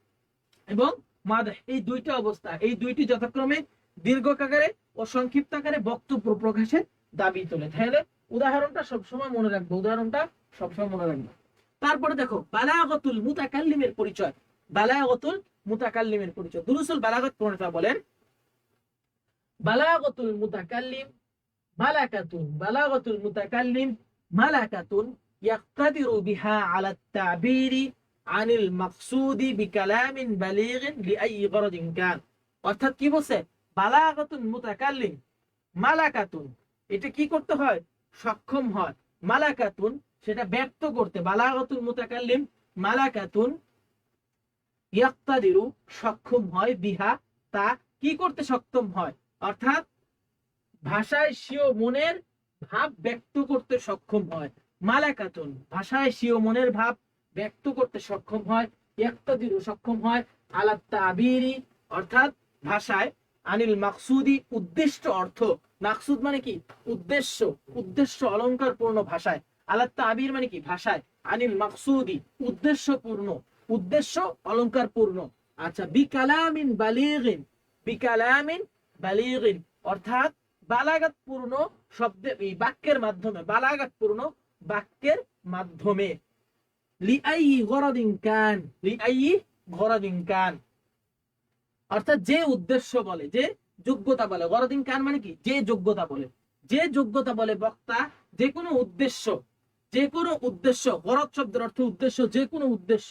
এবং মাদহ, এই দুইটা অবস্থা, এই দুইটি যথাক্রমে দীর্ঘ আকারে ও সংক্ষিপ্ত আকারে বক্তব্য প্রকাশের দাবি তোলে। তাহলে উদাহরণটা সবসময় মনে রাখবো, উদাহরণটা সবসময় মনে রাখবো। তারপরে দেখো বালাগতুল মুতাকাল্লিমের পরিচয়, বালাগতুল মুতাকাল্লিমের পরিচয়। দুরুসুল বালাগত প্রণেতা বলেন, বালাগতুল মুতাকাল্লিম মালাকাতুন, বালাগতুল মুতাকাল্লিম মালাকাতুন ইয়াক্তাদিরু বিহা আলা তা'বীরি আনিল মাকসুদি বিকালামিন বালিগিন লিআই গরদিন কান। অর্থাৎ কি বলছে? বালাগাতুন মুতাকাল্লিম মালাকাতুন, এটা কি করতে হয়? সক্ষম হয়। মালাকাতুন সেটা ব্যক্ত করতে, বালাগাতুল মুতাকাল্লিম মালাকাতুন ইয়াক্তাদিরু সক্ষম হয়, বিহা তা কি করতে সক্ষম হয়? অর্থাৎ ভাষায় স্বীয় মনের ভাব ব্যক্ত করতে সক্ষম হয়। মালাকাতুন ভাষায় স্বীয় মনের ভাব ব্যক্ত করতে সক্ষম হয়, ইয়াক্তাদিরু সক্ষম হয়, আলা তা'বীরি অর্থাৎ ভাষায়, আনিল মাকসুদি উদ্দিষ্ট অর্থ, মাকসুদ মানে কি? উদ্দেশ্য, উদ্দেশ্য অলংকার পূর্ণ ভাষায়, আলা তা'বীর মানে কি? ভাষায়, আনিল মাকসুদি উদ্দেশ্য পূর্ণ, উদ্দেশ্য অলংকার পূর্ণ। আচ্ছা, বিকালামিন বালিগিন, বিকালামিন বালিগিন অর্থাৎ বালাগাত পূর্ণ শব্দে, বাক্যের মাধ্যমে, বালাগাত পূর্ণ বাক্যের মাধ্যমে। লিআই গরদিন কান, লিআই গরদিন কান অর্থাৎ যে উদ্দেশ্য বলে, যে যোগ্যতা বলে। গরদিন কান মানে কি? যে যোগ্যতা বলে, যে যোগ্যতা বলে বক্তা যে কোনো উদ্দেশ্য, যে কোনো উদ্দেশ্য, গরদ শব্দের অর্থ উদ্দেশ্য, যে কোনো উদ্দেশ্য,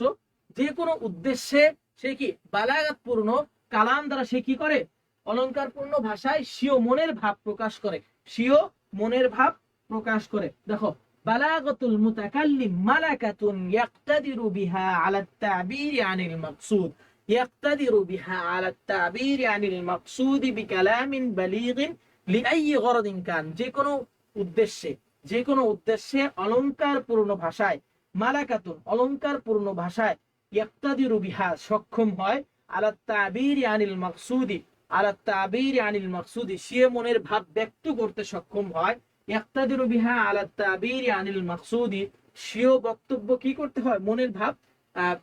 যে কোনো উদ্দেশ্যে সে কি? বালাগাত পূর্ণ কালাম দ্বারা সে কি করে? অলংকার পূর্ণ ভাষায় স্বীয় মনের ভাব প্রকাশ করে, স্বীয় মনের ভাব প্রকাশ করে। দেখো বালাগাতুল মুতাকাল্লিম মালাকাতুন ইয়াক্তাদিরু বিহা আলা তা'বীরি আনিল মাকসুদ, ইয়াক্তাদিরু বিহা আলা তা'বীরি আনিল মাকসুদি বিকালামিন বালিগিন লিআই গরদিন কান, যে কোনো উদ্দেশ্যে, যে কোনো উদ্দেশ্যে অলংকার পূর্ণ ভাষায়, মালাকাতুন অলংকার পূর্ণ ভাষায়, ইয়াক্তাদিরু বিহা সক্ষম হয়, আলা তা'বীরি আনিল মাকসুদি, আলা তা'বীরি আনিল মাকসুদি স্বীয় মনের ভাব ব্যক্ত করতে সক্ষম হয়, ইয়াক্তাদিরু বিহা আলা তা'বীরি আনিল মাকসুদি স্বীয় বক্তব্য কি করতে হয়? মনের ভাব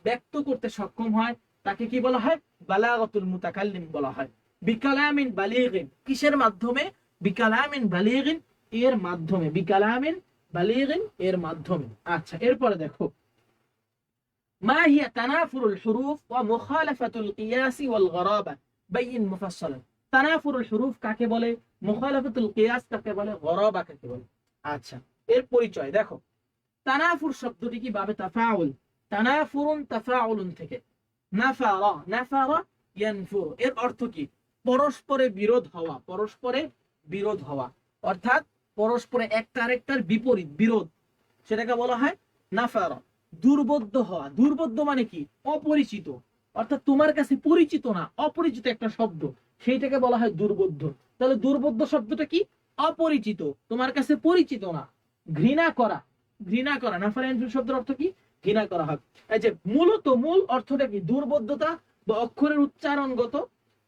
ব্যক্ত করতে সক্ষম হয়, তাকে কি বলা হয়? বালাগাতুল মুতাকাল্লিম বলা হয়। বিকালামিন বালিগিন কিসের মাধ্যমে? বিকালামিন বালিগিন এর মাধ্যমে, বিকালামিন বালিগিন এর মাধ্যমে। আচ্ছা, এরপরে দেখো মা হিয়া তানাফুরুল হুরুফ ওয়া মুখালাফাতুল কিয়াস ওয়াল গরাবা বাইন মুফাসসালান। তানাফুরুল হুরুফ কাকে বলে? মুখালাফাতুল কিয়াস কাকে বলে? গরাবা কাকে বলে? আচ্ছা, এর পরিচয় দেখো। তানাফুর শব্দটি কি বাবে তাফাউল, তানাফুরুন তাফাউলুন থেকে, নাফারা, নাফারা ইয়ানফুর এর অর্থ কি? পরস্পরে বিরোধ হওয়া, পরস্পরে বিরোধ হওয়া অর্থাৎ পরস্পরে একটা আরেকটার বিপরীত, বিরোধ, সেটাকে বলা হয় নাফারা। দুর্বোধ্য হওয়া, দুর্বোধ্য মানে কি? অপরিচিত, অর্থাৎ তোমার কাছে পরিচিত না, অপরিচিত একটা শব্দ, সেইটাকে বলা হয় দুর্বোধ্য। তাহলে দুর্বোধ্য শব্দটা কি? অপরিচিত, তোমার কাছে পরিচিত না। ঘৃণা করা, ঘৃণা করা, নাফারা ইয়ানফুর শব্দের অর্থ কি? ঘৃণা করা হয়। এই যে মূলত মূল অর্থটা কি? দুর্বোধ্যতা বা অক্ষরের উচ্চারণগত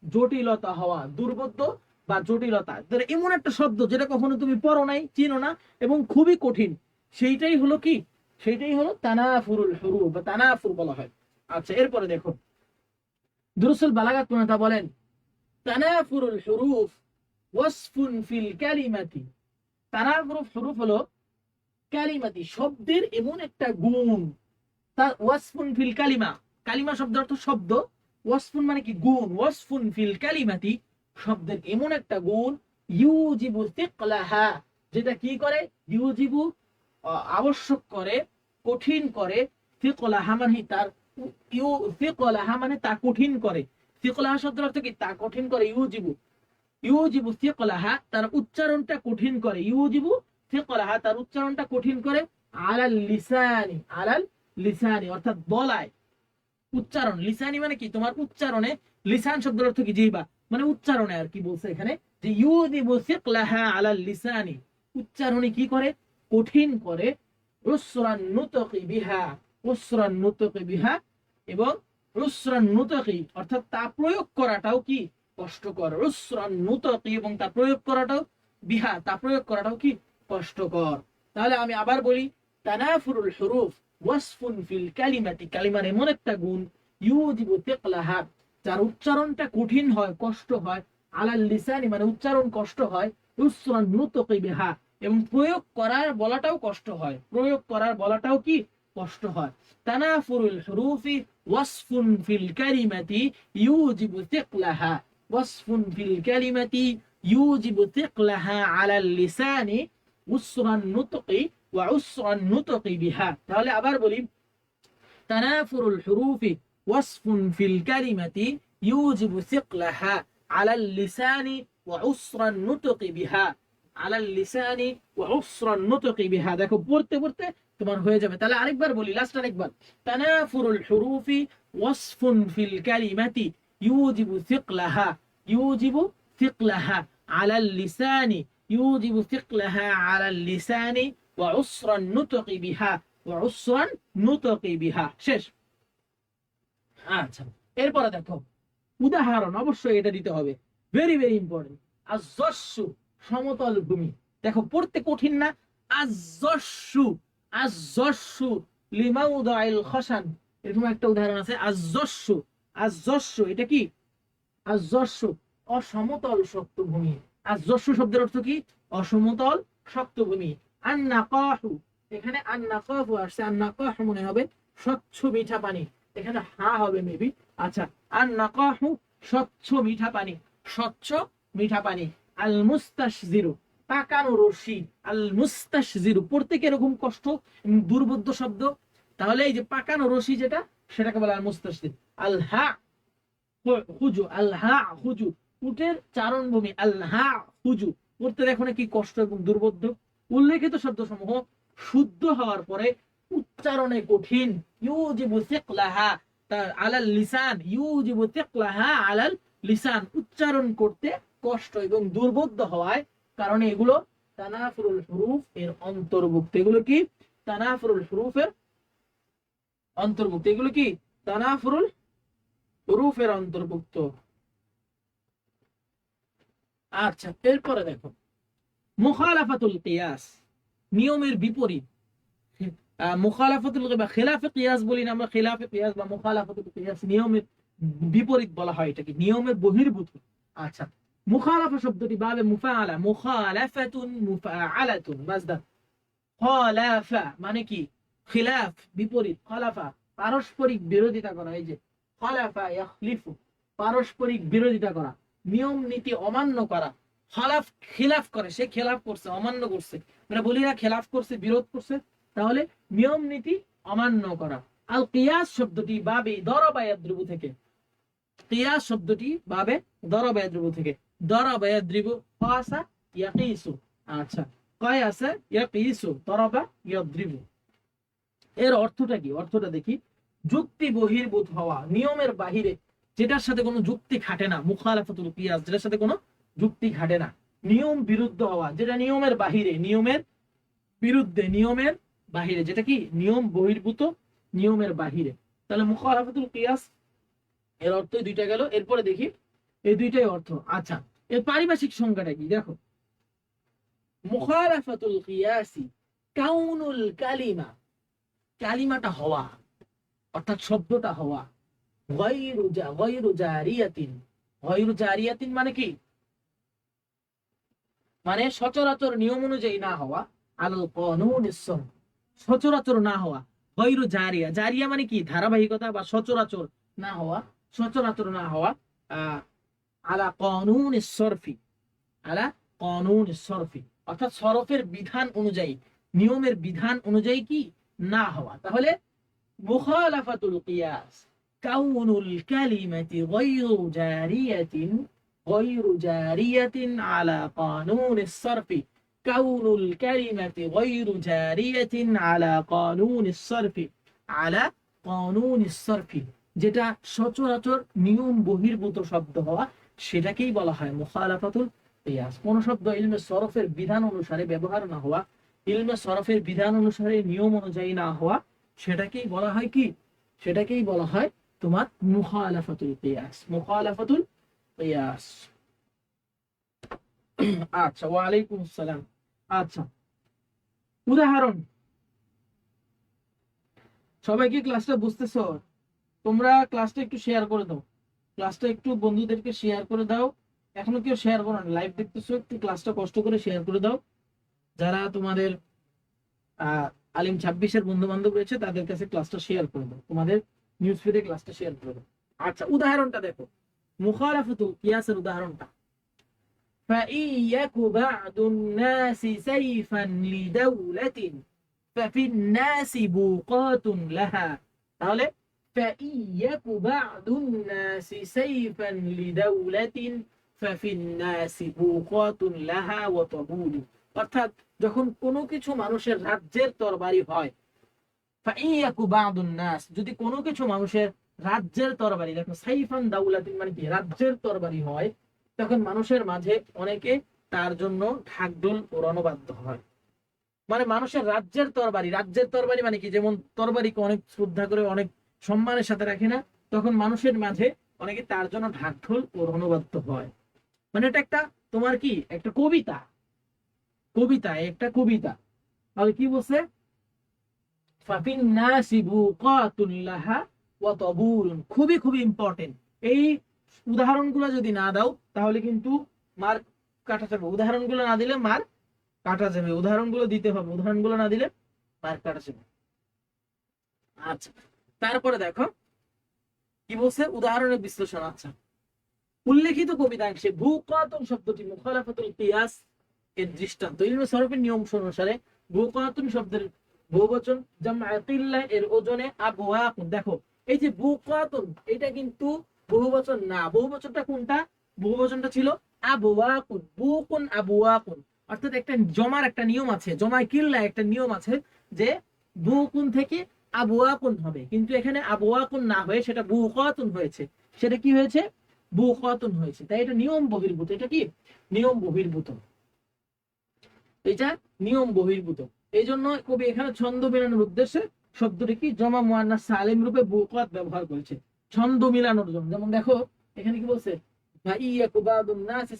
জটিলতা হওয়া, দুর্বোধ্য বা জটিলতা। এমন একটা শব্দ যেটা কখনো তুমি পড়ো নাই, চিনো না এবং খুবই কঠিন, সেইটাই হলো কি? সেইটাই হলো তানাফুরুল হুরুফ বা তানাফুর বলা হয়। আচ্ছা, এরপরে দেখো দুরুসুল বালাগাত প্রণেতা বলেন, তানাফুরুল হুরুফ ওয়াসফুন ফিল কালিমাতি। তানাফুরুল হুরুফ হলো কালিমাতি শব্দের এমন একটা গুণ। তা ওয়াসফুন ফিল কালিমা, কালিমা শব্দের অর্থ শব্দ, ওয়াসফুন মানে কি? গুণ। ওয়াসফুন ফিল কালিমাতি শব্দের এমন একটা গুণ, ইউজিবু সিকলাহা যেটা কি করে? ইউজিবু আবশ্যক করে, কঠিন করে, সিকলাহা মানে তার, সিকলাহা মানে তা কঠিন করে। সিকলাহা শব্দের অর্থ কি? তা কঠিন করে। ইউজিবু, ইউজিবু সিকলাহা তার উচ্চারণটা কঠিন করে, ইউজিবু সিকলাহা তার উচ্চারণটা কঠিন করে, আলাল লিসানি, আলাল লিসানি অর্থাৎ বলায়, উচ্চারণ। লিসানি মানে কি? তোমার উচ্চারণে, লিসান শব্দের অর্থ কি? জিহ্বা, মানে উচ্চারণে আর কি বলছে এখানে যে ইউদিবু সিকলাহা আলাল লিসানি, উচ্চারণে কি করে, কঠিন করে, উসরান নুতকি বিহা, উসরান নুতকি বিহা, এবং উসরান নুতকি অর্থাৎ তা প্রয়োগ করাটাও কি কষ্টকর, উসরান নুতকি এবং তা প্রয়োগ করাটাও বিহা, তা প্রয়োগ করাটাও কি কষ্টকর। তাহলে আমি আবার বলি, তানাফুরুল হুরুফ ওয়াসফুন ফিল কালিমাতি, কালিমার এমন একটা গুণ, ইউজিবু তিকলাহা, যার উচ্চারণটা কঠিন হয়, কষ্ট হয়, আলাল লিসানি মানে উচ্চারণ কষ্ট হয়, উসরান নুতকি বিহা এবং প্রয়োগ করার বলাটাও কষ্ট হয়, প্রয়োগ করার বলাটাও কি কষ্ট হয়। তানাফুরুল হুরুফি ওয়াসফুন ফিল কালিমাতি ইউজিবু তিকলাহা, ওয়াসফুন ফিল কালিমাতি ইউজিবু তিকলাহা আলাল লিসানি উসরান নুতকি ওয়া উসরান নুতকি বিহা। তাহলে আবার বলি, তানাফুরুল হুরুফি ওয়াসফুন ফিল কালিমাতি ইউজিবু সিকলাহা আলাল লিসানি ওয়া উসরান নুতকি বিহা, আলাল লিসানি ওয়া উসরান নুতকি বিহা। দেখো পড়তে পড়তে তোমার হয়ে যাবে। তাহলে আরেকবার বলি, লাস্ট আরেকবার, তানাফুরুল হুরুফি ওয়াসফুন ফিল কালিমাতি ইউজিবু সিকলাহা, ইউজিবু সিকলাহা আলাল লিসানি, ইউজিবু সিকলাহা আলাল লিসানি ওয়া উসরান নুতকি বিহা, ওয়া উসরান নুতকি বিহা। শেষ। আচ্ছা, এরপরে দেখো উদাহরণ, অবশ্যই এটা দিতে হবে, ভেরি ভেরি ইম্পর্টেন্ট। আযযস্সু সমতল ভূমি, দেখো পড়তে কঠিন না, আযযস্সু, আযযস্সু লিমাউদাইল খাসান, এরকম একটা উদাহরণ আছে, আযযস্সু, আযযস্সু এটা কি, আযযস্সু অসমতল শক্ত ভূমি, আযযস্সু শব্দের অর্থ কি, অসমতল শক্ত ভূমি। আন-নাকাহু, এখানে আন-নাকাহু আসছে, আন-নাকাহু মনে হবে স্বচ্ছ মিঠা পানি, এখানে হা হবে মেবি। আচ্ছা, আন-নাকাহু স্বচ্ছ মিঠা পানি, স্বচ্ছ মিঠা পানি। আল মুস্তাশজিরু পাকানো রশি, আল মুস্তাশজিরু পড়তে কি এরকম কষ্ট, দুর্বোধ্য শব্দ। তাহলে এই যে পাকানো রশি যেটা, সেটাকে বলে আল মুস্তাশজির। আল হা হুজু, আল হা হুজু উটের চারণ ভূমি, আল হা হুজু পড়তে দেখো না কি কষ্ট এবং দুর্বোধ্য। উল্লেখিত শব্দসমূহ শুদ্ধ হওয়ার পরে উচ্চারণে কঠিন, ইউজিবু সিকলাহা তার আলাল লিসান, ইউজিবু সিকলাহা আলাল লিসান উচ্চারণ করতে কষ্ট এবং দুর্বোধ্য হওয়ায় কারণে এগুলো তানাফুরুল হুরুফ এর অন্তর্ভুক্ত। এগুলো কি তানাফুরুল হুরুফের অন্তর্ভুক্ত, এগুলো কি তানাফুরুল হুরুফের অন্তর্ভুক্ত। আচ্ছা, এরপরে দেখো মুখালাফাতুল কিয়াস, নিয়মের বিপরীত। মুখালাফাতুল বা খিলাফে কিয়াস বলি না আমরা, খিলাফে কিয়াস বা মুখালাফাতুল কিয়াস নিয়মের বিপরীত বলা হয়, এটাকে নিয়মের বহির্ভূত। আচ্ছা, মুখালাফা শব্দটি বাবে মুফাআলা, মুখালাফাতুন মুফাআলাতুন মাসদার। খালাফা মানে কি, খিলাফ বিপরীত, খালাফা পারস্পরিক বিরোধিতা করা, এই যে খালাফা ইয়াখলিফু পারস্পরিক বিরোধিতা করা, নিয়ম নীতি অমান্য করা। খালাফ খিলাফ করে, সে খেলাফ করছে, অমান্য করছে, মানে বলি না খেলাফ করছে, বিরোধ করছে, তাহলে নিয়ম নীতি অমান্য করা। আল কিয়াস শব্দটি বাবে দরবা ইয়াদ্রিবু থেকে, কিয়াস শব্দটি বাবে দরবা ইয়াদ্রিবু থেকে, দরবা ইয়াদ্রিবু কাসা ইয়াকিসু। আচ্ছা, কায়াসা ইয়াকিসু দরবা ইয়াদ্রিবু এর অর্থটা কি, অর্থটা দেখি, যুক্তি বহির্ভূত হওয়া, নিয়মের বাহিরে, যেটার সাথে কোনো যুক্তি খাটে না, মুখালাফাতুল কিয়াস যেটার সাথে কোনো যুক্তি খাটে না। নিয়ম বিরুদ্ধ হওয়া, যেটা নিয়মের বাহিরে, নিয়মের বিরুদ্ধে, নিয়মের বাহিরে, যেটা কি নিয়ম বহির্ভূত, নিয়মের বাহিরে। তাহলে মুখালাফাতুল কিয়াস এর অর্থ দুইটা গেল। এরপরে দেখি এই দুইটাই অর্থ। আচ্ছা, এর পারিভাষিক সংজ্ঞাটা কি দেখো, মুখালাফাতুল কিয়াসি কাউনুল কালিমা, কালিমাটা হওয়া অর্থাৎ শব্দটা হওয়া, গায়রু জারিয়াতিন, গায়রু জারিয়াতিন মানে কি, মানে সচরাচর নিয়ম অনুযায়ী না হওয়া, আলাল কানুনিস সরফ সচরাচর না হওয়া, গায়রু জারিয়া, জারিয়া মানে কি ধারাবাহিকতা বা সচরাচর না হওয়া, সচরাচর না হওয়া, আলা কানুনিস সরফি, আলা কানুনিস সরফি অর্থাৎ সরফের বিধান অনুযায়ী, নিয়মের বিধান অনুযায়ী কি না হওয়া। তাহলে মুখালাফাতুল কিয়াস কাউনুল কালিমাতি গায়রু জারিয়াতিন, গায়রু জারিয়াতিন আলা কানুনিস সরফি, কাউনুল কালিমাতি গায়রু জারিয়াতিন আলা কানুনিস সরফি, আলা কানুনিস সরফি যেটা সচরাচর নিয়ম বহির্ভূত শব্দ হওয়া, সেটাকেই বলা হয় মুখালাফাতুল কিয়াস। কোন শব্দ ইলমে সরফের বিধান অনুসারে ব্যবহার না হওয়া, ইলমে সরফের বিধান অনুসারে নিয়ম অনুযায়ী না হওয়া, সেটাকেই বলা হয় কি, সেটাকেই বলা হয় তোমার মুখালাফাতুল কিয়াস, মুখালাফাতুল কিয়াস। আচ্ছা, ওয়ালাইকুম আসসালাম। আচ্ছা, উদাহরণ, সবাই কি ক্লাসটা বুঝতেছো? তোমরা ক্লাসটা একটু শেয়ার করে দাও, ক্লাসটা একটু বন্ধুদেরকে শেয়ার করে দাও। এখনো কেউ শেয়ার করো না, লাইভ দেখতেছো, একটু ক্লাসটা কষ্ট করে শেয়ার করে দাও। যারা তোমাদের আলিম 26-এর বন্ধু বান্ধব রয়েছে তাদের কাছে ক্লাসটা শেয়ার করে দাও, তোমাদের নিউজ ফিডে ক্লাসটা শেয়ার করে দাও। আচ্ছা, উদাহরণটা দেখো, মুখালাফাতুল কিয়াসের উদাহরণটা। فإن يك بعض الناس سيفا لدولة ففي الناس بوقات لها। তাহলে فإن يك بعض الناس سيفا لدولة ففي الناس بوقات لها وطبول। অর্থাৎ যখন কোনো কিছু মানুষের রাজ্যের তরবারি হয়, فإن يك بعض الناس, যদি কোনো কিছু মানুষের রাজ্যের তরবারি, দেখো সাইফান দাউলাতিন মানে কি, রাজ্যের তরবারি হয়, তখন মানুষের মাঝে অনেকে তার জন্য ঢাকঢোল ও রণবাদ্য হয়। মানে মানুষের রাজ্যের তরবারি, রাজ্যের তরবারি মানে কি, যেমন তরবারিকে অনেক শ্রদ্ধা করে অনেক সম্মানের সাথে রাখে না, তখন মানুষের মাঝে অনেকে তার জন্য ঢাকঢোল ও রণবাদ্য হয়। মানে এটা একটা তোমার কি একটা কবিতা, কবিতা একটা কবিতা। তাহলে কি বলছে, ফাফিন নাসি বুকাতুন লাহা ওয়া তাবুলুন। খুবই খুবই ইম্পর্টেন্ট। এই উদাহরণগুলো যদি না দাও তাহলে কিন্তু মার কাটা যাবে, উদাহরণগুলো না দিলে মার কাটা যাবে, উদাহরণগুলো দিতে হবে, উদাহরণগুলো না দিলে মার কাটা যাবে। আচ্ছা, তারপরে দেখো কি বলছে, উদাহরণের বিশ্লেষণ। আচ্ছা, উল্লেখিত কবিতাংশে বুকাতুন শব্দটি মুখালাফাতুল কিয়াস এর দৃষ্টান্ত। ইলমে সরফের নিয়ম অনুসারে বুকাতুন শব্দের বহুবচন জামআ কিল্লা এর ওজনে আবওয়াকুন। দেখো এই যে বুকাতুন, এটা কিন্তু বহুবচন না, বহুবচনটা কোনটা, বহুবচনটা ছিল আবওয়াকুন, বুকুন আবওয়াকুন। অর্থাৎ একটা জমার একটা নিয়ম আছে, জমায় কিল্লা একটা নিয়ম আছে যে বুকুন থেকে আবওয়াকুন হবে, কিন্তু এখানে আবওয়াকুন না হয়ে সেটা বুকাতুন হয়েছে। সেটা কি হয়েছে, বুকাতুন হয়েছে। তাই এটা নিয়ম বহির্ভূত, এটা কি নিয়ম বহির্ভূত, এটা নিয়ম বহির্ভূত। এই জন্য কবি এখানে ছন্দ মিলানোর উদ্দেশ্যে শব্দটি কি জমা মুয়ান্নাস সালিম রূপে বুকাত ব্যবহার করেছে, ছন্দ মিলানোর জন্য। যেমন দেখো এখানে কি বলছে, ফাইয়াকু বাদুন নাসি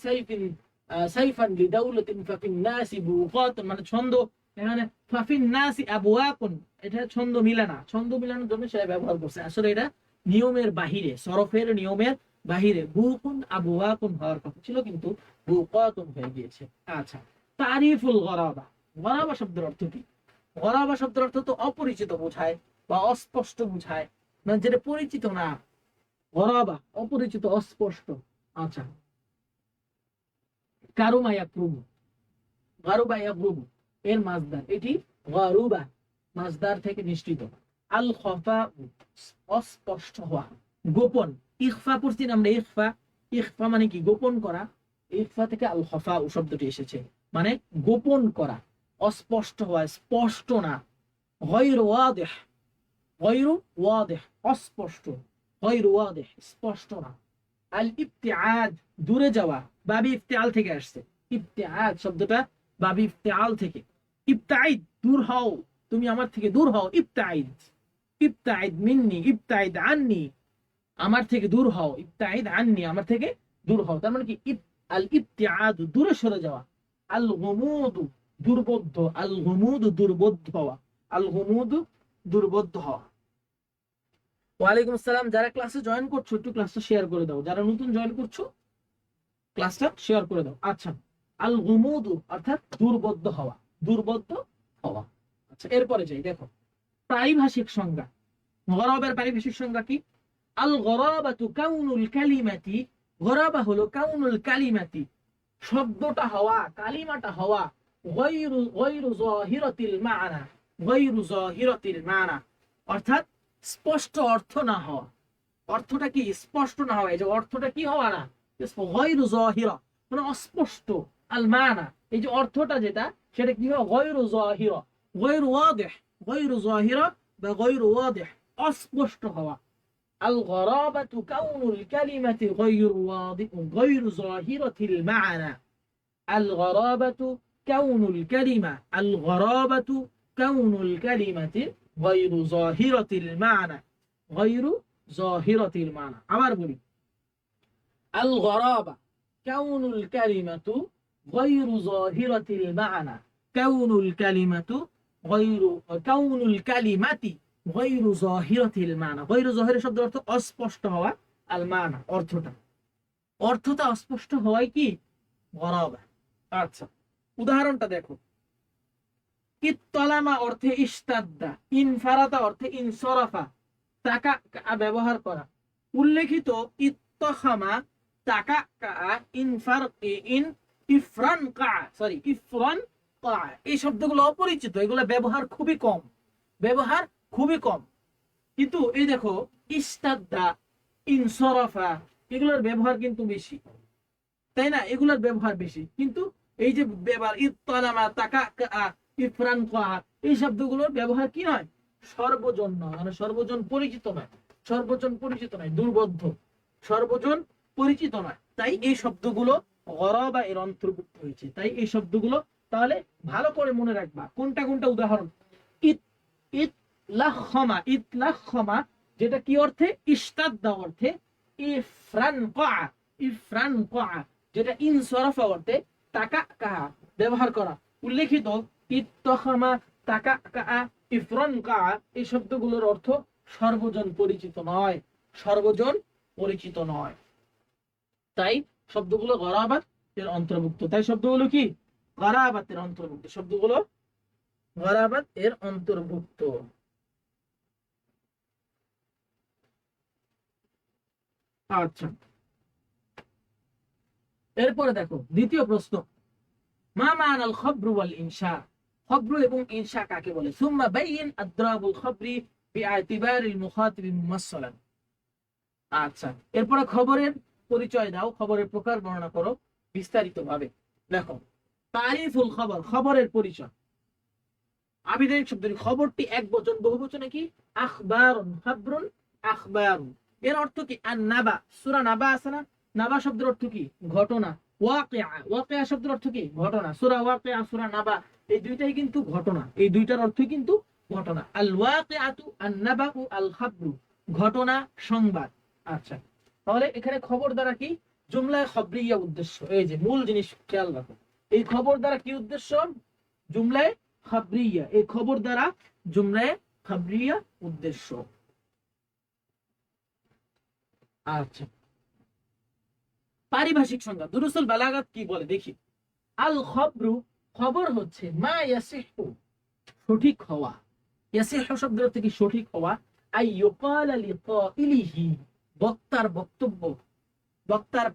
সাইফান লিদাউলাতিন ফাফিন নাসি বুকাতুন, মানে ছন্দ। এখানে ফাফিন নাসি আবওয়াকুন, এটা ছন্দ মিলানা, ছন্দ মিলানোর জন্য সেটা ব্যবহার করছে। আসলে এটা নিয়মের বাহিরে, সরফের নিয়মের বাহিরে বুকুন আবওয়াকুন হওয়ার কথা ছিল, কিন্তু বুকাতুন হয়ে গিয়েছে। আচ্ছা, তারিফুল গরাবা। গরাবা শব্দের অর্থ কি? গরাবা শব্দের অর্থ তো অপরিচিত বোঝায় বা অস্পষ্ট বোঝায়, মানে যেটা পরিচিত না। গরাবা অপরিচিত, অস্পষ্ট। আচ্ছা, কারুমা ইয়াকরুবু, গারুবা ইয়াকরুবু এর মাজদার, এটি গারুবা মাজদার থেকে নিশ্চিত। আল খফা অস্পষ্ট হওয়া, গোপন। ইখফা পড়ছি আমরা, ইখফা, ইখফা মানে কি গোপন করা। ইখফা থেকে আল খফা শব্দটি এসেছে, মানে গোপন করা, অস্পষ্ট হওয়া, স্পষ্ট না। গায়রু ওয়াদিহ, গায়রু ওয়াদিহ অস্পষ্ট, গায়রু ওয়াদিহ স্পষ্ট না। আল ইবতিআদ দূরে যাওয়া, বাবি ইফতিআল থেকে আসছে, ইবতিআদ শব্দটা বাবি ইফতিআল থেকে। ইবতাইদ দূর হও, তুমি আমার থেকে দূর হও। ইবতাইদ, ইবতাইদ মিন্নি, ইবতাইদ আন্নি আমার থেকে দূর হও। ইবতাইদ আন্নি আমার থেকে দূর হও, তার মানে কি আল ইবতিআদ দূরে সরে যাওয়া। আল গুমুদ দুর্বোধ্য, আল গুমুদ দুর্বোধ্য হওয়া, আল গুমুদ দুর্বোধ্য হওয়া। ওয়ালাইকুম আসসালাম। যারা ক্লাসে জয়েন করছো একটু ক্লাসটা শেয়ার করে দাও, যারা নতুন জয়েন করছো ক্লাসটা শেয়ার করে দাও। আচ্ছা, আল গুমুদ অর্থাৎ দুর্বোধ্য হওয়া, দুর্বোধ্য হওয়া। আচ্ছা, এরপরে যাই, দেখো পারিভাষিক সংজ্ঞা। গরাবের পারিভাষিক সংজ্ঞা কি? আল গরাবাতু কাউনুল কালিমাতি, গরাবা হলো কাউনুল কালিমাতি শব্দটা হওয়া, কালিমাটা হওয়া, গায়রু গায়রু যাহিরাতিল মা'না, গায়রু যাহিরাতিল মা'না অর্থাৎ স্পষ্ট অর্থ না হওয়া। অর্থটা কি স্পষ্ট না হওয়া, এই যে অর্থটা কি হওয়া না, গায়রু যাহিরা মানে অস্পষ্ট, আল মা'না এই যে অর্থটা যেটা সেটা কি হয়, গায়রু যাহিরা, গায়রু ওয়াদিহ, গায়রু যাহিরা বা গায়রু ওয়াদিহ অস্পষ্ট হওয়া। আল গরাবাতু কাউনুল কালিমাতি গায়রু যাহিরাতিল মা'না। আল গরাবাতু কাউনুল কালিমা, আল গরাবাতু কাউনুল কালিমাতি গায়রু যাহিরাতিল মা'না, গায়রু যাহিরাতিল মা'না। আবার বলি, আল গরাবা কাউনুল কালিমাতু গায়রু যাহিরাতিল মা'না, কাউনুল কালিমাতু গায়রু কাউনুল কালিমাতি গায়রু যাহিরাতিল মা'না। গায়রু যাহির শব্দের অর্থ অস্পষ্ট হওয়া, আল মা'না অর্থটা অস্পষ্ট হওয়াই কি গরাবা। আচ্ছা, উদাহরণটা দেখো। ইত্তালামা অর্থে ইস্তাদ্দা, ইনফারাতা অর্থে ইনসরাফা, তাকা ব্যবহার করা। উল্লেখিত ইত্তাখামা, তাকা ইফরান কা, এই শব্দগুলো অপরিচিত, এগুলো ব্যবহার খুবই কম। কিন্তু এই দেখো ইস্তাদ্দা, ইনসরাফা, এগুলোর ব্যবহার কিন্তু বেশি, তাই না? এগুলোর ব্যবহার বেশি। কিন্তু এই যে ব্যবহার ইত্তালামা, তাকা, ইফরান কা, এই শব্দগুলোর ব্যবহার কি নয়? সর্বজন নয়, মানে সর্বজন পরিচিত নয়, দুর্বোধ্য, সর্বজন পরিচিত নয়। তাই এই শব্দগুলো গরাবা এর অন্তর্ভুক্ত হয়েছে। তাই এই শব্দগুলো তাহলে ভালো করে মনে রাখবা কোনটা উদাহরণ। ইতলাখমা যেটা কি অর্থে? ইস্তাদ্দা অর্থে। ইফরান কা যেটা ইনসরাফা অর্থে, তাকা কা ব্যবহার করা। উল্লেখিত ইত্তাখামা, তাকা কা, ইফরান কা, এই শব্দগুলোর অর্থ সর্বজন পরিচিত নয়। তাই শব্দগুলো গরাবাত এর অন্তর্ভুক্ত। আচ্ছা, এরপরে দেখো দ্বিতীয় প্রশ্ন, মা মা'নাল খবরু ওয়াল ইনশা। খবরু এবং ইনশা কাকে বলে? সুম্মা বাইয়িন আদরাবুল খবরি বিআতিবারিল মুখাতিব মুমাসসালান। আচ্ছা, এরপরে খবরের পরিচয় দাও, খবরের প্রকার বর্ণনা করো বিস্তারিতভাবে। দেখো, তারিফুল খবর, খবরের পরিচয়। আবিধানিক শব্দ, খবরটি এক বচন, বহু বচনে কি? আখবারুন, খাবরুন, আখবারুন। এর অর্থ কি? আন-নাবা, সূরা নাবা আছে না? নাবা শব্দের অর্থ কি? ঘটনা। ওয়াকিয়া শব্দের অর্থ কি? ঘটনা। সূরা ওয়াকিয়া, সূরা নাবা, এই দুইটাই কিন্তু ঘটনা, এই দুইটার অর্থ কিন্তু ঘটনা। আল ওয়াকিআতু, আন-নাবাউ, আল খাবরু, ঘটনা, সংবাদ। আচ্ছা, তাহলে এখানে খবর দ্বারা কি? জুমলায়ে খবরিয়া উদ্দেশ্য। এই যে মূল জিনিস খেয়াল রাখো, এই খবর দ্বারা কি উদ্দেশ্য? জুমলায়ে খবরিয়া, এই খবর দ্বারা জুমলায়ে খবরিয়া উদ্দেশ্য। আচ্ছা, পারিভাষিক সংজ্ঞা, দুরুসুল বালাগাত কি বলে দেখি। আল খবরু, খবর হচ্ছে মা ইয়াসিহু, সঠিক হওয়া। ইয়াসিহু শব্দের অর্থ কি? সঠিক হওয়া। আই ইউকালা লিকাইলিহি, বক্তার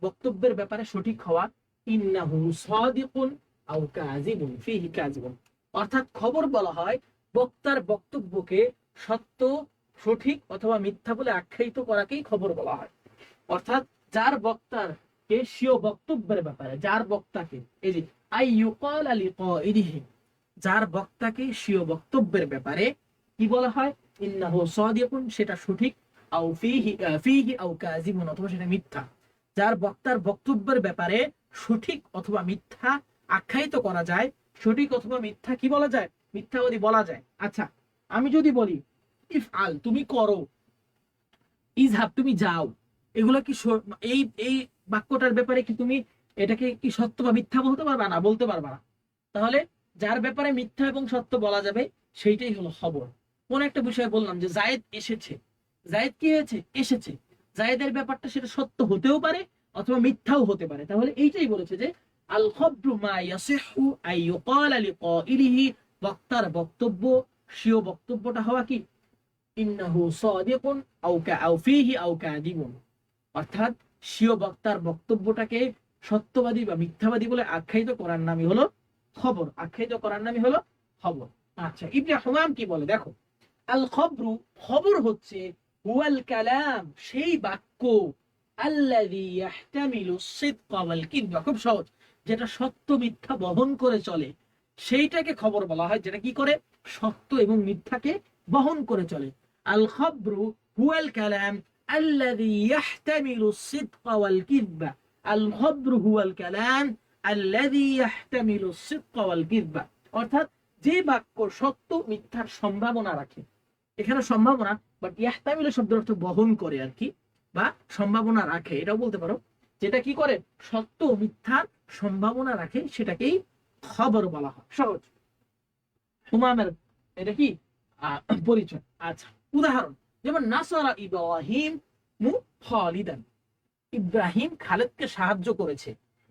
বক্তব্যের ব্যাপারে সঠিক হওয়া। ইন্নাহু সাদিকুন আও কাযিবুন ফিহি কাযিবুন, অর্থাৎ খবর বলা হয় বক্তার বক্তব্যকে সত্য, সঠিক অথবা মিথ্যা বলে আখ্যায়িত করাকেই খবর বলা হয়। অর্থাৎ যার বক্তাকে স্বীয় বক্তব্যের ব্যাপারে, যার বক্তাকে, এই যে আই ইউকালা লিকাইলিহি, যার বক্তাকে স্বীয় বক্তব্যের ব্যাপারে কি বলা হয়? ইন্নাহু সাদিকুন, সেটা সঠিক, আও ফিহি আও কাযিবুন, অথবা সেটা মিথ্যা। যার বক্তার বক্তব্যের ব্যাপারে সঠিক অথবা মিথ্যা আখ্যায়িত করা যায়, সঠিক অথবা মিথ্যা কি বলা যায়? মিথ্যাবাদী বলা যায়। আচ্ছা, আমি যদি বলি ইফআল, তুমি করো, ইজহাব, তুমি যাও, এগুলো কি এই বাক্যটার ব্যাপারে কি তুমি এটাকে কি সত্য বা মিথ্যা বলতে পারবা না? বলতে পারবা না। তাহলে যার ব্যাপারে মিথ্যা এবং সত্য বলা যাবে সেইটাই হলো খবর। কোন একটা বিষয় বললাম যে জায়েদ এসেছে, জায়েদ কি হয়েছে? এসেছে। জায়েদের ব্যাপারটা সেটা সত্য হতেও পারে অথবা মিথ্যাও হতে পারে। তাহলে এইটাই বলেছে যে আল খবরু মা ইয়াসিহু আই ইউকালা লিকাইলিহি, বক্তার বক্তব্য, স্বীয় বক্তব্যটা হওয়া কি? ইন্নাহু সাদিকুন আও ফিহি আও কাযিবুন, অর্থাৎ স্বীয় বক্তার বক্তব্যটাকে সত্যবাদী বা মিথ্যাবাদী বলে আখ্যায়িত করার নামই হলো খবর, খবর। আচ্ছা, ইবনে হুমাম কি বলে দেখো, আল খবরু, খবর হচ্ছে হুয়াল কালাম, সেই বাক্য, আল্লাযী ইয়াহতামিলু সিদকা ওয়াল কিযবা, খুব সহজ, যেটা সত্য মিথ্যা বহন করে চলে, সেইটাকে খবর বলা হয়। যেটা কি করে? সত্য এবং মিথ্যাকে বহন করে চলে। আল খবরু হুয়াল কালাম আল্লাযী ইয়াহতামিলু সিদকা ওয়াল কিযবা। আল খবরু হুয়াল কালাম আল্লাযী ইয়াহতামিলু সিদকা ওয়াল কিযবা। অর্থাৎ যে বাক্য সত্য মিথ্যার সম্ভাবনা রাখে। এখানে সম্ভাবনা, বাট ইয়াহতামিলু শব্দের অর্থ বহন করে আর কি, বা সম্ভাবনা রাখে, এটাও বলতে পারো। যেটা কি করে, সত্য মিথ্যার সম্ভাবনা রাখে, সেটাকেই খবর বলা হয়। সহজ। হুমামের এটা কি পরিচয়। আচ্ছা, উদাহরণ যেমন নাসারা ইব্রাহিম খালিদান। ইব্রাহিম খালেদকে সাহায্য করেছে।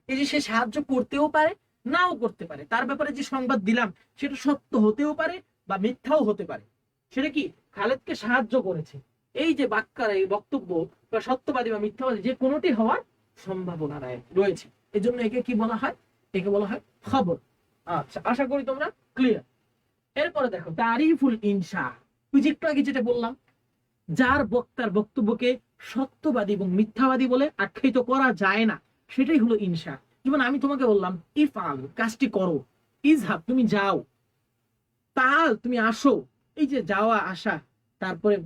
এই যে সে সাহায্য করতেও পারে, নাও করতে পারে। তার ব্যাপারে যে সংবাদ দিলাম সেটা সত্য হতেও পারে বা মিথ্যাও হতে পারে। সেটা কি, খালেদকে সাহায্য করেছে। এই যে বাক্যার এই বক্তব্য বা সত্যবাদী বা মিথ্যাবাদী যে কোনোটি হওয়ার সম্ভাবনা রয়েছে। এই জন্য একে কি বলা হয়, একে বলা হয় খবর। আচ্ছা, আশা করি তোমরা ক্লিয়ার। এরপরে দেখো তারিফুল ইনসা। তুই একটু আগে যেটা বললাম, যার বক্তার বক্তব্যকে সত্যবাদী এবং মিথ্যাবাদী বলে আখ্যায়িত করা যায় না, সেটাই হলো ইনসা। যেমন আমি তোমাকে বললাম ইফআল, কাজটি করো। ইজহাব, তুমি যাও। তাল, তুমি আসো। এই যে যাওয়া আসা, তারপরে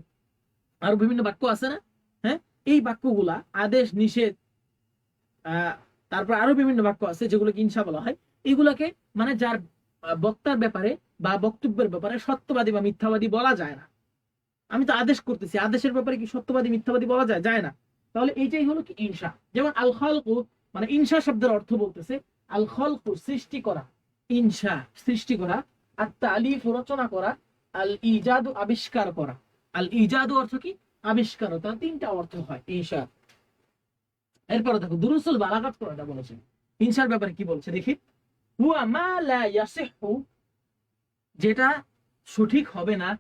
আরো বিভিন্ন বাক্য আছে না, হ্যাঁ, এই বাক্যগুলা আদেশ নিষেধ, তারপর আরো বিভিন্ন বাক্য আছে যেগুলোকে ইনসা বলা হয়। এগুলাকে মানে যার বক্তার ব্যাপারে বা বক্তব্যের ব্যাপারে সত্যবাদী বা মিথ্যাবাদী বলা যায় না। আমি তো আদেশ করতেছি, আদেশের ব্যাপারে কি সত্যবাদী মিথ্যাবাদী বলা যায়? যায় না। তাহলে এইটাই হলো কি ইনসা। যেমন আল খালকু, মানে ইনসা শব্দের অর্থ বলতেছে আল খালকু, সৃষ্টি করা। ইনসা, সৃষ্টি করা। আর তালিফ, রচনা করা। আল ইজাদু, আবিষ্কার করা। আল ইজাদু অর্থ কি, আবিষ্কার। তার তিনটা অর্থ হয় ইনসা। এরপরে দেখো দুরুসুল বালাগাত করাটা বলেছে। ইনসার ব্যাপারে কি বলছে দেখি। হুয়া মা লা ইয়াসিহু, যেটা সঠিক হবে না।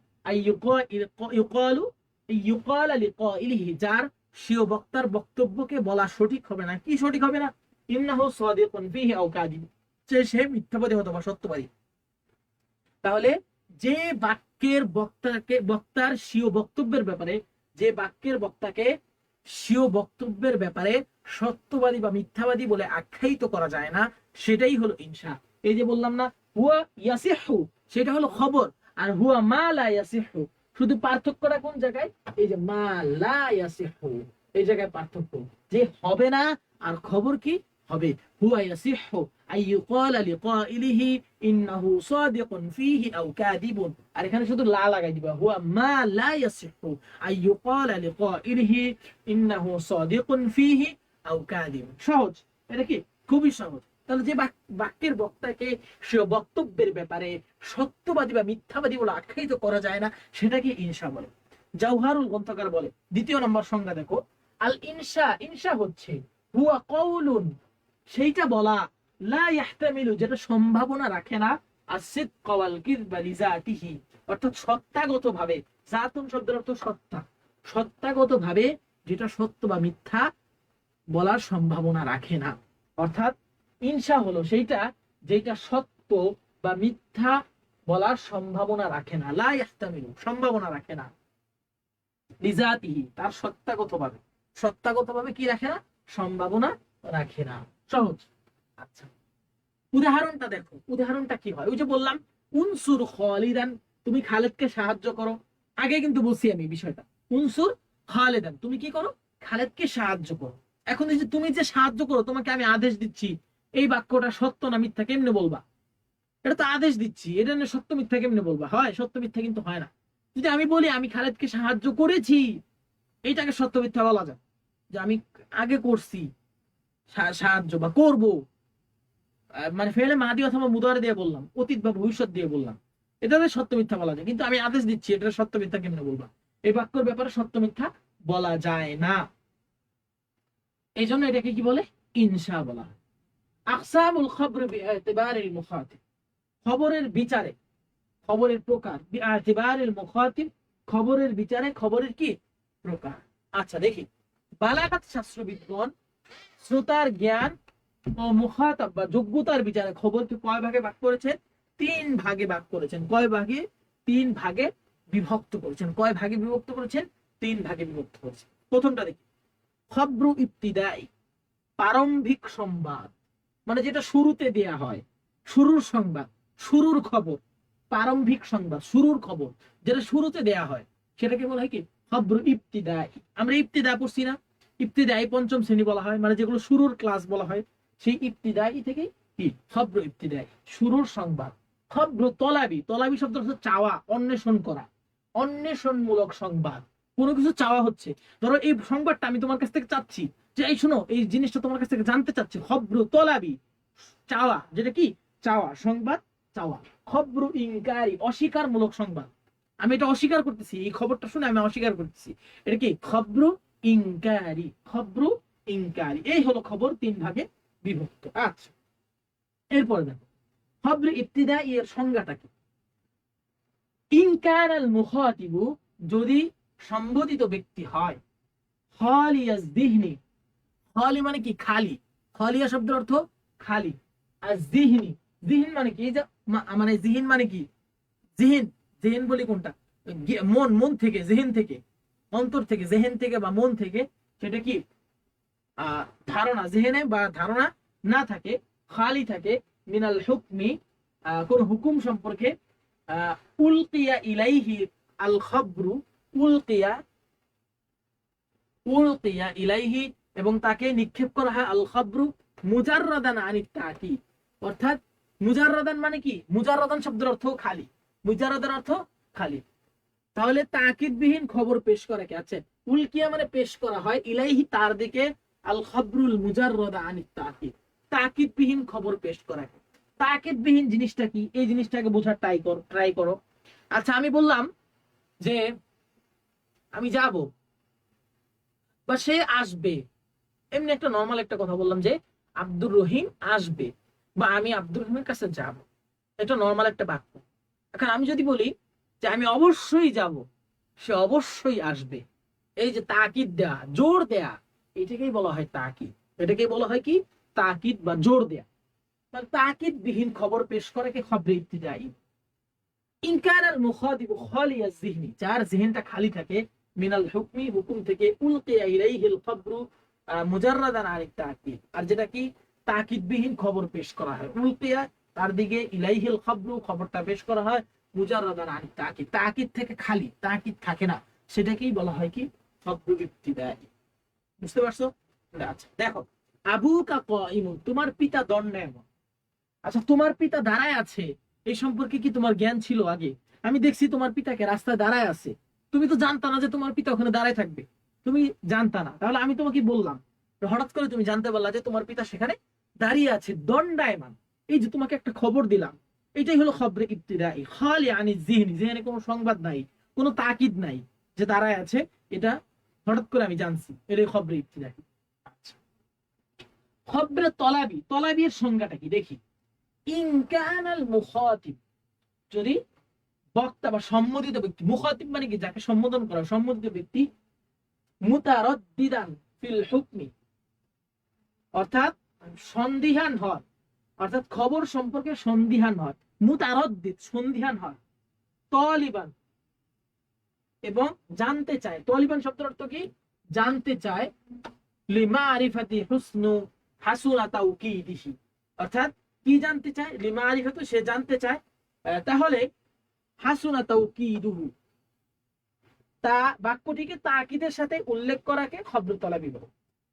যার স্বীয় বক্তার বক্তব্যকে বলা সঠিক হবে না। কি সঠিক হবে না? ইন্নাহু সাদিকুন ফিহি আও কাযিব, সে মিথ্যাবাদী অথবা সত্যবাদী। তাহলে যে বাক্যের বক্তার স্বীয় বক্তব্যের ব্যাপারে, যে বাক্যের বক্তাকে স্বীয় বক্তব্যের ব্যাপারে সত্যবাদী বা মিথ্যাবাদী বলে আখ্যায়িত করা যায় না, সেটাই হলো ইনসা। এই যে বললাম না, হুয়া ইয়াসিহু, সেটা হলো খবর। আর হুয়া মা লা ইয়াসিহু, শুধু পার্থক্যটা কোন জায়গায়, এই যে মা লা ইয়াসিহু, এই জায়গায় পার্থক্য, যে হবে না আর খবর কি হবে। হুয়া ইয়াসিহু আইয়ুকালা লিকাইলিহি ইন্নাহু সাদিকুন ফিহি আও কাযিবুন। আর এখানে শুধু লা লাগাই দিবা। হুয়া মা লা ইয়াসিহু আইয়ুকালা লিকাইলিহি ইন্নাহু সাদিকুন ফিহি আও কাযিবুন। সহজ, এটা কি খুবই সহজ। তাহলে যে বাক্যের বক্তাকে সে বক্তব্যের ব্যাপারে সত্যবাদী বা মিথ্যাবাদী বলে আখ্যায়িত করা যায় না, সেটাকে ইনসা বলে। জাওহারুল গ্রন্থকার বলে, দ্বিতীয় নম্বর সংজ্ঞা দেখো, আল ইনসা, ইনসা হচ্ছে হুয়া কওলুন, সেইটা বলা, লা ইয়াহতামিলু, যেটা সম্ভাবনা রাখে না, আসিদক ওয়াল কিযবা লিজাতিহি, অর্থাৎ সত্তাগত ভাবে। জাতুন শব্দের অর্থ সত্তা, সত্তাগত ভাবে যেটা সত্য বা মিথ্যা বলার সম্ভাবনা রাখে না। অর্থাৎ ইনসা হলো সেইটা যেটা সত্য বা মিথ্যা বলার সম্ভাবনা রাখে না। লা ইয়াহতামিলু, সম্ভাবনা রাখে না। লিজাতিহি, তার সত্তাগতভাবে, সত্তাগতভাবে কি রাখে না, সম্ভাবনা রাখে না। সহজ। আচ্ছা, উদাহরণটা দেখো, উদাহরণটা কি হয়। ওই যে বললাম উনসুর খালিদান, তুমি খালেদকে সাহায্য করো। আগে কিন্তু বলছি আমি বিষয়টা, উনসুর খালিদান, তুমি কি করো, খালেদকে সাহায্য করো। এখন এই যে তুমি যে সাহায্য করো, তোমাকে আমি আদেশ দিচ্ছি, এই বাক্যটা সত্য না মিথ্যা কেমনে বলবা? এটা তো আদেশ দিচ্ছি, এটা না সত্য মিথ্যা কেমনে বলবা? হয় সত্য মিথ্যা কিন্তু হয় না। যদি আমি বলি আমি খালেদকে সাহায্য করেছি, এইটাকে সত্য মিথ্যা বলা যায়। যে আমি আগে করছি সাহায্য বা করব, মানে ফেলে মাদি অথবা মুদারে দিয়ে বললাম, অতীত বা ভবিষ্যৎ দিয়ে বললাম, এটাতে সত্য মিথ্যা বলা যায়। কিন্তু আমি আদেশ দিচ্ছি, এটা সত্য মিথ্যা কেমনে বলবা? এই বাক্যের ব্যাপারে সত্য মিথ্যা বলা যায় না। এই জন্য এটাকে কি বলে, ইনসা বলা হয়। আকসামুল খবর বিআতিবারিল মুখাতিব, খবরের বিচারে, খবরের প্রকার, বিআতিবারিল মুখাতিব, খবরের বিচারে খবরের কি প্রকার। আচ্ছা দেখি, বালাগাত শাস্ত্রবিদগণ শ্রোতার জ্ঞান ও মুখাতাব বা যোগ্যতার বিচারে খবরকে কয় ভাগে ভাগ করেছেন? 3 ভাগে ভাগ করেছেন। কয় ভাগে? 3 ভাগে বিভক্ত করেছেন। কয় ভাগে বিভক্ত করেছেন? 3 ভাগে বিভক্ত করেছেন। প্রথমটা দেখি, খবরু ইবতিদাই, প্রারম্ভিক সংবাদ, মানে যেটা শুরুতে দেয়া হয়, শুরুর সংবাদ, শুরুর খবর। প্রারম্ভিক সংবাদ, শুরুর খবর, যেটা শুরুতে দেয়া হয়, সেটাকে বলা হয় কি খবর ইবতিদাই। আমরা ইবতিদা পড়ছি না, ইবতিদাই পঞ্চম শ্রেণী বলা হয়, মানে যেগুলো শুরুর ক্লাস বলা হয়, সেই ইবতিদাই থেকে কি খবর ইবতিদাই, শুরুর সংবাদ। খবর তলাবি, তলাবি শব্দ হচ্ছে চাওয়া, অন্বেষণ করা, অন্বেষণমূলক সংবাদ। কোনো কিছু চাওয়া হচ্ছে, ধরো এই সংবাদটা আমি তোমার কাছ থেকে চাচ্ছি, যে এই শোনো এই জিনিসটা তোমার কাছ থেকে জানতে চাচ্ছি, খবর তলাবি, চাওয়া, যেটা কি চাওয়া, সংবাদ চাওয়া। খবর ইনকারি, অস্বীকারমূলক সংবাদ, আমি এটা অস্বীকার করতেছি, এই খবরটা শুনে আমি অস্বীকার করতেছি, এটা কি খবর ইনকারি, খবর ইনকারি। এই হলো খবর, তিন ভাগে বিভক্ত। আচ্ছা, এরপরে দেখো খবর ইবতিদাই এর সংজ্ঞাটা কি। ইনকার আল মুখাতিবু, যদি সম্বোধিত ব্যক্তি হয়, খালিয়াজ যিহনি, খালি মানে কি খালি, খালিয়া শব্দের অর্থ খালি, আর যিহনি, যিহন মানে কি, এই যে মানে যিহন মানে কি, যিহন, জেহেন বলি কোনটা, মন, মন থেকে, জেহেন থেকে, অন্তর থেকে, জেহেন থেকে বা মন থেকে, সেটা কি ধারণা, জেহেনে বা ধারণা না থাকে, খালি থাকে, মিনাল হুকমি, কোন হুকুম সম্পর্কে, উলকিয়া ইলাইহি আল খবরু, উলকিয়া, উলকিয়া ইলাইহি, এবং তাকে নিক্ষেপ করা হয়, আল খবরু মুজাররাদান আনিত তাকিদ, অর্থাৎ মুজাররাদান মানে কি, মুজাররাদান শব্দের অর্থ খালি, মুজাররাদান অর্থ খালি, তাহলে তাকিদবিহীন খবর পেশ করে কে আছে, উলকিয়া মানে পেশ করা হয়, ইলাইহি তার দিকে, আল খবরুল মুজাররাদা আনিত তাকিদ, তাকিদবিহীন খবর পেশ করা। তাকিদবিহীন জিনিসটা কি, এই জিনিসটাকে বোঝার ট্রাই করো। আচ্ছা, আমি বললাম যে আমি যাব বা সে আসবে, এমনি একটা নর্মাল একটা কথা বললাম যে আব্দুর রহিম আসবে বা আমি আব্দুর রহিমের কাছে যাব, এটা নর্মাল একটা বাক্য। এখন আমি যদি বলি যে আমি অবশ্যই যাব, সে অবশ্যই আসবে, এই যে তাকিদ দেয়া, জোর দেয়া, এটাকেই বলা হয় তাকিদ, এটাকেই বলা হয় কি তাকিদ বা জোর দেয়া। তাহলে তাকিদ বিহীন খবর পেশ করাকে খবর ইবতিদাই। ইনকার আল মুখাতিবু খালিয়া যিহনি, যার যিহনটা খালি থাকে, মিনাল হুকমি, হুকুম থেকে, উলকিয়া ইলাইহিল খবরু মুজাররাদান আনিত তাকিদ, আর যেটা কি তাকিদ বিহীন খবর পেশ করা হয়, উলকিয়া তার দিকে, ইলাইহিল খবরু খবরটা পেশ করা হয়, মুজাররাদান আনিত তাকিদ, তাকিদ থেকে খালি, তাকিদ থাকে না, সেটাকেই বলা হয় কি খবর ইবতিদাই। বুঝতে পারছো? আচ্ছা দেখো, আবুকা কাইমুন, তোমার পিতা দণ্ডায়মান। আচ্ছা, তোমার পিতা দাঁড়ায় আছে, এই সম্পর্কে কি তোমার জ্ঞান ছিল আগে? আমি দেখছি তোমার পিতাকে রাস্তায় দাঁড়ায় আছে, তুমি তো জানতা না যে তোমার পিতা ওখানে দাঁড়ায় থাকবে, তুমি জানতা না, তাহলে আমি তোমাকে বললাম, হঠাৎ করে তুমি জানতে পারলা যে তোমার পিতা সেখানে দাঁড়িয়ে আছে, দণ্ডায়মান, এই যে তোমাকে একটা খবর দিলাম, এটাই হলো খবরে ইবতিদাই। খালি আনি যিহনি, যিহনে কোনো সংবাদ নাই, কোনো তাকিদ নাই, যে দাঁড়ায় আছে, এটা হঠাৎ করে আমি জানছি, এটাই খবরে ইবতিদাই। আচ্ছা, খবরে তলাবি, তলাবি এর সংজ্ঞাটা কি দেখি। ইনকানাল মুখাতিব, যদি বক্তা বা সম্বোধিত ব্যক্তি, মুখাতিব মানে কি যাকে সম্বোধন করা, সম্বোধিত ব্যক্তি, মুতারাদ্দিদান ফিল হুকমি, অর্থাৎ সন্দিহান হয়, অর্থাৎ খবর সম্পর্কে সন্দিহান হয়, মুতারাদ্দিদ সন্দিহান হয়, তালিবান এবং জানতে চায়, তালিবান শব্দের অর্থ কি জানতে চায়, লিমারিফাতি হুসনু হাসুনা তাওকিদিহি, অর্থাৎ কি জানতে চায়, লিমারিফাতু সে জানতে চায়, তাহলে হাসুনা তাওকিদুহু, তা বাক্যটিকে তাকিদের সাথে উল্লেখ করাকে খবর তলাবি বলে,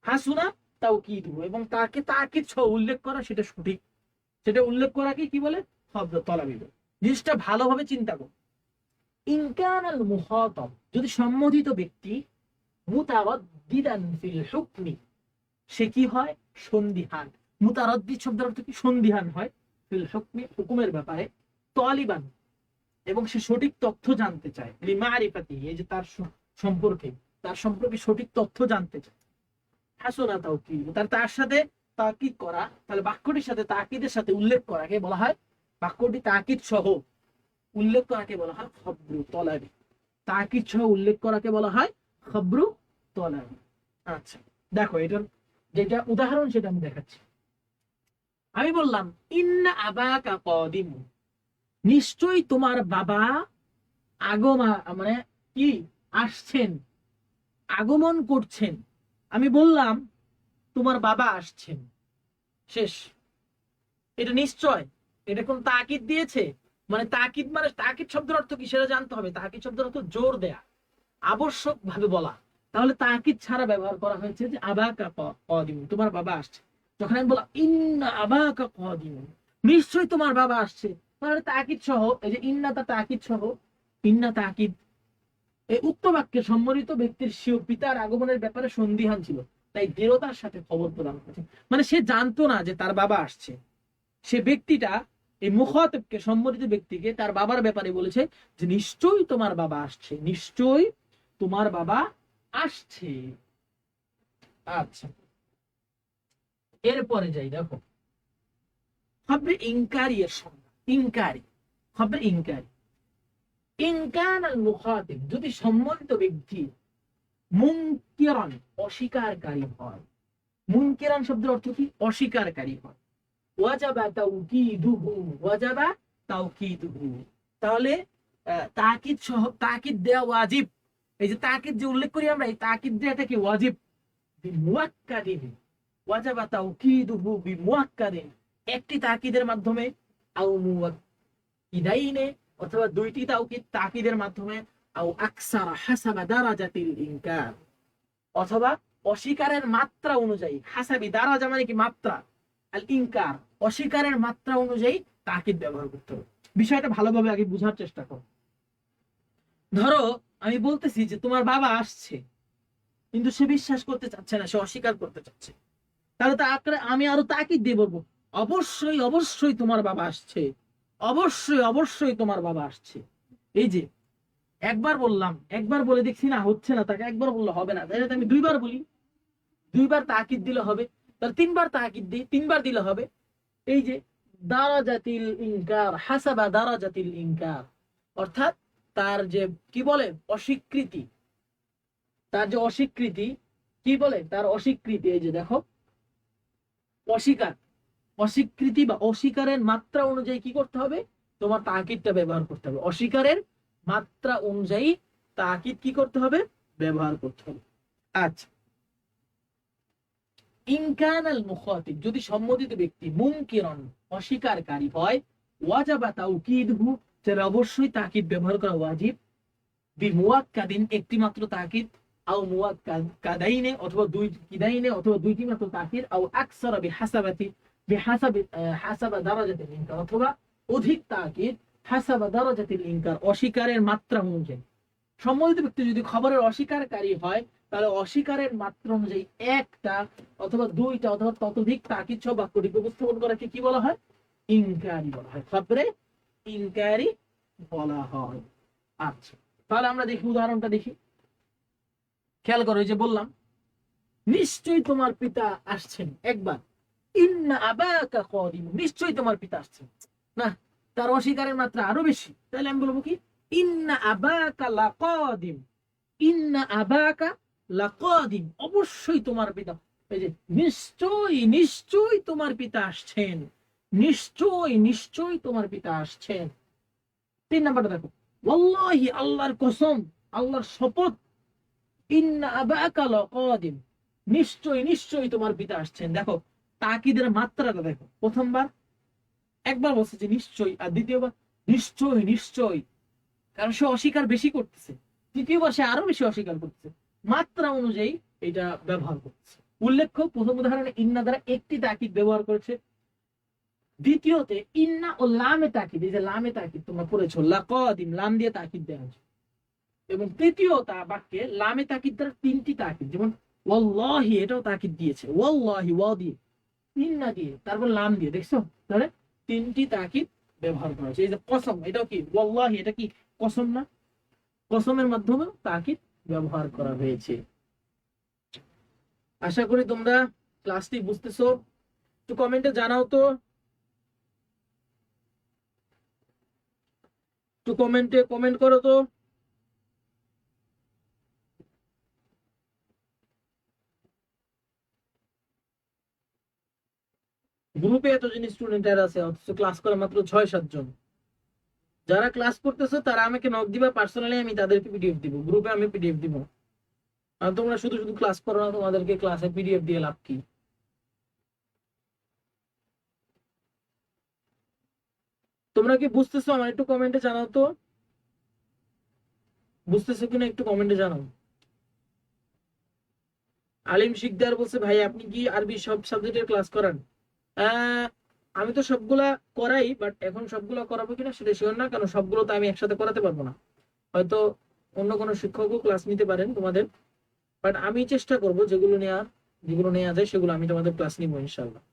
হাসুনা তাওকিদুহু, এবং তাকে তাকিদ সহ উল্লেখ করা সেটা সঠিক, সেটা উল্লেখ করাকে কি বলে খবর তলাবি বলে। জিনিসটা ভালোভাবে চিন্তা করো। ইনকানাল মুখাতাব, যদি সম্বোধিত ব্যক্তি, মুতারাদ্দিদান ফিল হুকমি, সে কি হয় সন্দিহান, মুতারাদ্দিদ শব্দের অর্থ কি সন্দিহান হয়, ফিল হুকমি হুকুমের ব্যাপারে, তালিবান এবং সে সঠিক তথ্য জানতে চায়, লিমারিফাতি এই যে তার সম্পর্কে, তার সম্পর্কে সঠিক তথ্য জানতে চায়, হাসুনা তাওকিদ তার সাথে তাকিদ করা, তাহলে বাক্যটির সাথে তাকিদের সাথে উল্লেখ করাকে বলা হয়, বাক্যটি তাকিদ সহ উল্লেখ করাকে বলা হয় খবরু তলাবি, তাকিদ সহ উল্লেখ করাকে বলা হয় খবরু তলাবি। আচ্ছা দেখো, এটার যেটা উদাহরণ সেটা আমি দেখাচ্ছি। আমি বললাম ইন্না আবাকা কাদিম, নিশ্চয়ই তোমার বাবা আগমা মানে কি আসছেন, আগমন করছেন। আমি বললাম তোমার বাবা আসছেন, শেষ। এটা নিশ্চয়, এটা কোন তাকিদ দিয়েছে, মানে তাকিদ, মানে তাকিদ শব্দের অর্থ কি সেটা জানতে হবে, তাকিদ শব্দের অর্থ জোর দেয়া, আবশ্যক ভাবে বলা, তাহলে তাকিদ ছাড়া ব্যবহার করা হয়েছে যে আবাকা কাদিম, তোমার বাবা আসছে। যখন আমি বললাম ইন্না আবাকা কাদিম, নিশ্চয়ই তোমার বাবা আসছে, তাহলে তাকিদ সহ, এই যে ইন্নাটা তাকিদ সহ, ইন্না তাকিদ, এই উক্ত বাক্যে সম্মানিত ব্যক্তির স্বীয় পিতার আগমনের ব্যাপারে সন্দিহান ছিল, তাই দৃঢ়তার সাথে খবর প্রদান করেছে। মানে সে জানতো না যে তার বাবা আসছে, সে ব্যক্তিটা এই মুখাতবকে, সম্মানিত ব্যক্তিকে তার বাবার ব্যাপারে বলেছে যে নিশ্চয়ই তোমার বাবা আসছে, নিশ্চয়ই তোমার বাবা আসছে। আচ্ছা, এরপরে যাই, দেখো খবরে ইনকারি এর সংজ্ঞা। ইনকারি, খবরে ইনকারি, ইনকান আল মুখাতিব, যদি সম্মানিত ব্যক্তি মুনকিরান, অস্বীকারী হয়। মুনকিরান শব্দের অর্থ কি? অস্বীকারী হয়। ওয়াজাবা তাওকিদুহু, ওয়াজাবা তাওকিদুহু, তাহলে তাকিদ সহ, তাকিদ দেওয়া ওয়াজিব। এই যে তাকিদ যে উল্লেখ করি আমরা, এই তাকিদ দেওয়াটা কি ওয়াজিব, বিমুয়াক্কাদিন, ওয়াজাবা তাওকিদুহু বিমুয়াক্কাদিন, একটি তাকিদের মাধ্যমে, আও মুওয়াক্কিদাইনে, অথবা দুইটি তাকিদের মাধ্যমে, আও আকসারা হাসাবা দারাজাতিল ইনকার, অথবা অস্বীকারের মাত্রা অনুযায়ী, হাসাবি দারাজা মানে কি মাত্রা, আল ইনকার অস্বীকারের মাত্রা অনুযায়ী তাকিদ ব্যবহার করতে হবে। বিষয়টা ভালোভাবে আগে বোঝার চেষ্টা করো। ধরো আমি বলতেছি যে তোমার বাবা আসছে, কিন্তু সে বিশ্বাস করতে চাচ্ছে না, সে অস্বীকার করতে চাচ্ছে, তাহলে আমি আরো তাকিদ দিয়ে বলবো অবশ্যই অবশ্যই তোমার বাবা আসছে, অবশ্যই অবশ্যই তোমার বাবা আসছে। এই যে একবার বললাম, একবার বলে দেখছি না হচ্ছে না, তাকে একবার বললে হবে না, তাই আমি দুইবার বলি, দুইবার তাকিদ দিলে হবে, তার তিনবার তাকিদ দিই, তিনবার দিলে হবে। এই যে দারাজাতিল ইনকার, হাসাবা দারাজাতিল ইনকার, অর্থাৎ তার যে কি বলে অস্বীকৃতি, তার যে অস্বীকৃতি, কি বলে তার অস্বীকৃতি, এই যে দেখো অস্বীকার, অস্বীকৃতি বা অস্বীকারের মাত্রা অনুযায়ী কি করতে হবে, তোমার তাকিদটা ব্যবহার করতে হবে। অস্বীকারের মাত্রা অনুযায়ী তাকিদ কি করতে হবে, ব্যবহার করতে হবে। আচ্ছা, ইনকান আল মুখাতিব, যদি সম্মোদিত ব্যক্তি মুনকিরান, অস্বীকারী হয়, ওয়াজাবা তাওকিদহু, তাহলে অবশ্যই তাকিদ ব্যবহার করা ওয়াজিব, বিমুয়াক্কাদিন, একটি মাত্র তাকিদ, আও মুয়াক্কাদাইনে, অথবা দুই কিদাইনে, অথবা দুইটি মাত্র তাকিদ, আও আকসারা বিহাসাবাতি, হাসাবা দারাজাতিল ইনকার, অথবা অধিক তাকিদ, হাসাবা দারাজাতিল ইনকার, অস্বীকারের মাত্রা অনুযায়ী। সম্মোদিত ব্যক্তি যদি খবরের অস্বীকারী হয়, তাহলে অস্বীকারের মাত্রা অনুযায়ী একটা অথবা দুইটা অথবা ততোধিক তাকিদ সহ বাক্যটি উপস্থাপন করাকে কি বলা হয়, ইনকারি বলা হয়, খবরে ইনকারি বলা হয়। আচ্ছা, তাহলে আমরা দেখি উদাহরণটা দেখি, খেয়াল করো, এই যে বললাম নিশ্চয়ই তোমার পিতা আসছেন, একবার, ইন্না আবাকা কাদিম, নিশ্চয়ই তোমার পিতা আসছেন, না তার অস্বীকারের মাত্রা আরো বেশি, তাহলে আমি বলবো কি ইন্না আবাকা লাকাদিম, ইন্না আবাকা লাকাদিম, অবশ্যই তোমার পিতা, এই যে নিশ্চয়ই নিশ্চয়ই তোমার পিতা আসছেন, নিশ্চয়ই নিশ্চয়ই তোমার পিতা আসছেন। তিন নাম্বারটা দেখো, ওয়াল্লাহি, আল্লাহর কসম, আল্লাহর শপথ, ইন্না আবাকা লাকাদিম, নিশ্চয়ই নিশ্চয়ই তোমার পিতা আসছেন। দেখো তাকিদের মাত্রাটা দেখো, প্রথমবার একবার বলছে যে নিশ্চয়ই, আর দ্বিতীয়বার নিশ্চয়ই নিশ্চয়ই, কারণ সে অস্বীকার বেশি করতেছে, তৃতীয়বার সে আরো বেশি অস্বীকার করতেছে, মাত্রা অনুযায়ী এটা ব্যবহার করছে। উল্লেখ্য প্রথম উদাহরণে ইন্না দ্বারা একটি তাকিদ ব্যবহার করেছে, দ্বিতীয়তে ইন্না ও লামে তাকিদ, এই যে লামে তাকিদ তোমরা পড়েছো, লাকাদিম, লাম দিয়ে তাকিদ দেওয়া হয়েছে, এবং তৃতীয় বাক্যে লামে তাকিদ দ্বারা তিনটি তাকিদ, যেমন ওয়াল্লাহি, এটাও তাকিদ দিয়েছে, ওয়াল্লাহি ওয়া দিয়ে, ইন্না দিয়ে, তারপর লাম দিয়ে, দেখছো, তাহলে তিনটি তাকিদ ব্যবহার করা হয়েছে। এই যে কসম, এটাও কি ওয়াল্লাহি, এটা কি কসম না, কসমের মাধ্যমে তাকিদ ব্যবহার করা হয়েছে। আশা করি তোমরা ক্লাসটি বুঝতেছো। একটু কমেন্টে জানাও তো, একটু কমেন্টে কমেন্ট করো তো। গ্রুপে এতজন স্টুডেন্ট আছে, অথচ ক্লাস করে মাত্র 6-7 জন। যারা ক্লাস করতেছো তারা আমাকে নক দিবা পার্সোনালি, আমি তাদেরকে পিডিএফ দিব, গ্রুপে আমি পিডিএফ দিব। আর তোমরা শুধু শুধু ক্লাস করো না, তোমাদেরকে ক্লাসে পিডিএফ দিয়ে লাভ কি? তোমরা কি বুঝতেছো আমার? একটু কমেন্টে জানাও তো, বুঝতেছো কিনা একটু কমেন্টে জানাও। আলিম শিকদার বলছে, ভাই আপনি কি আরবি সব সাবজেক্টের ক্লাস করান? আহ আমি তো সবগুলা করাই, বাট এখন সবগুলা করাবো কিনা সেটা শিওর না, কারণ সবগুলো তো আমি একসাথে করাতে পারবো না। হয়তো অন্য কোনো শিক্ষকও ক্লাস নিতে পারেন তোমাদের, বাট আমি চেষ্টা করব যেগুলো নেওয়া যায় সেগুলো আমি তোমাদের ক্লাস নিবো ইনশাল্লাহ।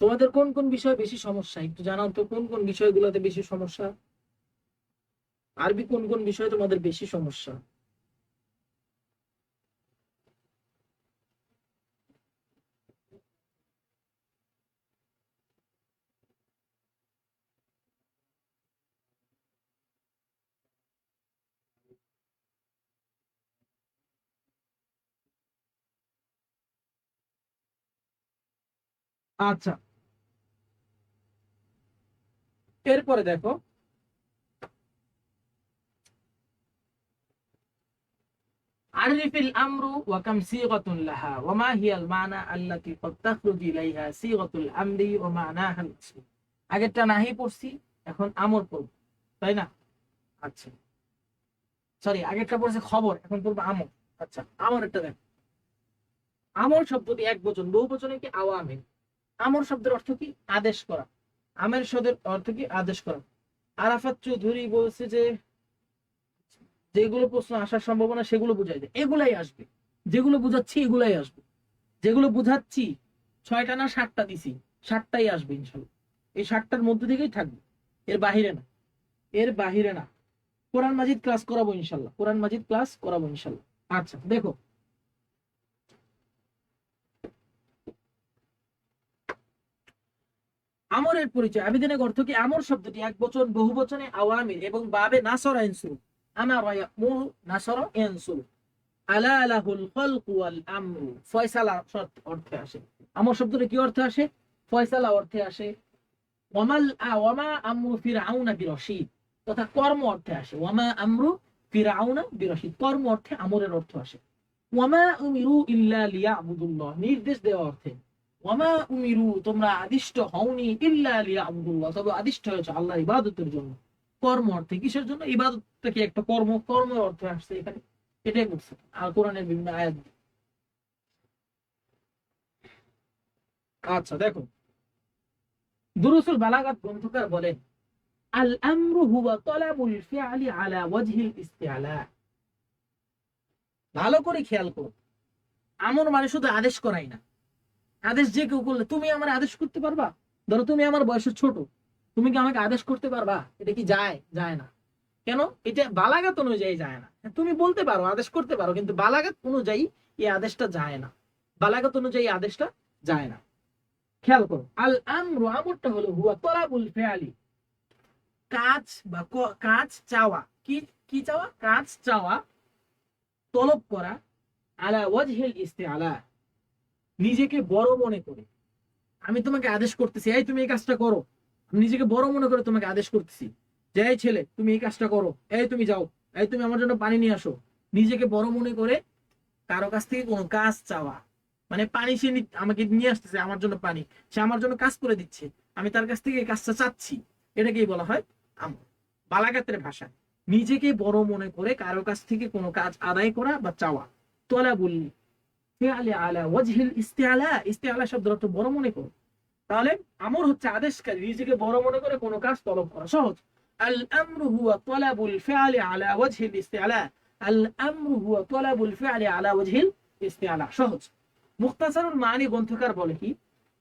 তোমাদের কোন কোন বিষয় বেশি সমস্যা একটু জানাও তো, কোন কোন বিষয়গুলোতে বেশি সমস্যা? আরবি কোন কোন বিষয় তোমাদের বেশি সমস্যা? আচ্ছা, এরপরে দেখো, আরিফিল আমরু ওয়া কাম সিগাতুন লাহা ওয়া মা হিয়াল মানা আল্লাতী ক্বাদ তাখরুজু ইলাইহা সিগাতুল আমরি ওয়া মানাহা আল-ইসম। আগেরটা নাহি পড়ছি, এখন আমর পড়ব, তাই না? আচ্ছা, সরি, আগেরটা পড়ছে খবর, এখন পড়বো আমর। আচ্ছা, আমর একটা দেখো। আমর শব্দটি এক বচন, বহু বচনে কি আওয়ামির। আমর শব্দের অর্থ কি? আদেশ করা। আমের শব্দের অর্থ কি? আদেশ করা। আরাফাত চৌধুরী বলছে যে যেগুলো প্রশ্ন আসার সম্ভাবনা সেগুলো বুঝাই দেয়, এগুলাই আসবে। যেগুলো বুঝাচ্ছি এগুলাই আসবে। যেগুলো বুঝাচ্ছি 6টা না 7টা দিছি, 7টাই আসবে ইনশাল্লাহ। এই 7টার মধ্যে থেকেই থাকবে, এর বাহিরে না, এর বাহিরে না। কোরআন মাজিদ ক্লাস করাবো ইনশাল্লাহ, কোরআন মাজিদ ক্লাস করাবো ইনশাল্লাহ। আচ্ছা দেখো, আমরের পরিচয়। আবিধানিক অর্থ কি? আমর শব্দটি এক বচন, বহু বচনে আওয়ামির এবং বাবে নাসরা ইয়ানসুরু। আমারা ইয়ামুরু নাসরা ইয়ানসুরু। আলা লাহুল খালকু ওয়াল আমরু, ফয়সালা অর্থে আসে। আমর শব্দটি কি অর্থে আসে? ফয়সালা অর্থে আসে। ওয়ামা আমরু ফিরআউনা বিরশীদ, তথা কর্ম অর্থে আসে। ওয়ামা আমরু ফিরআউনা বিরশীদ, কর্ম অর্থে আমরের অর্থ আসে। ওয়ামা উমিরু ইল্লা লিয়াবুদুল্লাহ, নির্দেশ দেওয়া অর্থে। ওয়ামা উমিরু, তোমরা আদিষ্ট হওনি, ইল্লা লিয়াবুদুল্লাহ, তবে আদিষ্ট হয়েছে আল্লাহর ইবাদতের জন্য। কর্ম অর্থে, কিসের জন্য? ইবাদতটা কি একটা কর্ম, কর্মের অর্থে আসছে এখানে, এটাই বলছে আর কোরআনের বিভিন্ন আয়াত। আচ্ছা দেখো, দুরুসুল বালাগাত গ্রন্থকার বলেন, আল আমরু হুয়া তলাবুল ফিআলি আলা ওয়াজহিল ইস্তিআলা। ভালো করে খেয়াল করো, আমর মানে শুধু আদেশ করাই না। আদেশ যে কেউ করলে, তুমি আমার আদেশ করতে পারবা? ধরো তুমি আমার বয়সে ছোট, তুমি কি আমাকে আদেশ করতে পারবা? এটা কি যায়? যায় না। কেন? এটা বালাগাত অনুযায়ী যায় না। তুমি বলতে পারো, আদেশ করতে পারো, কিন্তু বালাগাত অনুযায়ী এই আদেশটা যায় না। বালাগাত অনুযায়ী আদেশটা যায় না। খেয়াল করো, আল আমরু, আমরটা হলো হুয়া তলাবুল ফিআলি, কাজ বা কাজ চাওয়া। কি? কি চাওয়া? কাজ চাওয়া, তলব করা। আলা ওয়াজহিল ইস্তিআলা, নিজেকে বড় মনে করে। আমি তোমাকে আদেশ করতেছি, এই তুমি এই কাজটা করো। আমি নিজেকে বড় মনে করে তোমাকে আদেশ করতেছি যে এই ছেলে তুমি এই কাজটা করো, এই তুমি যাও, এই তুমি আমার জন্য পানি নিয়ে আসো। নিজেকে বড় মনে করে কারো কাছ থেকে কোনো কাজ চাওয়া, মানে পানি সে আমাকে নিয়ে আসতেছে, আমার জন্য পানি, সে আমার জন্য কাজ করে দিচ্ছে, আমি তার কাছ থেকে এই কাজটা চাচ্ছি। এটাকেই বলা হয় আমর, বালাগাতের ভাষায়। নিজেকে বড় মনে করে কারো কাছ থেকে কোনো কাজ আদায় করা বা চাওয়া। তোলা বললি ফিআলি আলা ওয়াজহিল ইস্তিআলা, ইস্তিআলা শব্দের অর্থ বড় মনে করো। তাহলে আমর হচ্ছে আদেশকারী, নিজেকে বড় মনে করে কোনো কাজ তলব করা। সহজ, আল আমরু হুয়া তলাবুল ফিআলি আলা ওয়াজহিল ইস্তিআলা। আল আমরু হুয়া তলাবুল ফিআলি আলা ওয়াজহিল ইস্তিআলা, সহজ। মুখতাসারুল মানি গ্রন্থকার বলে কি,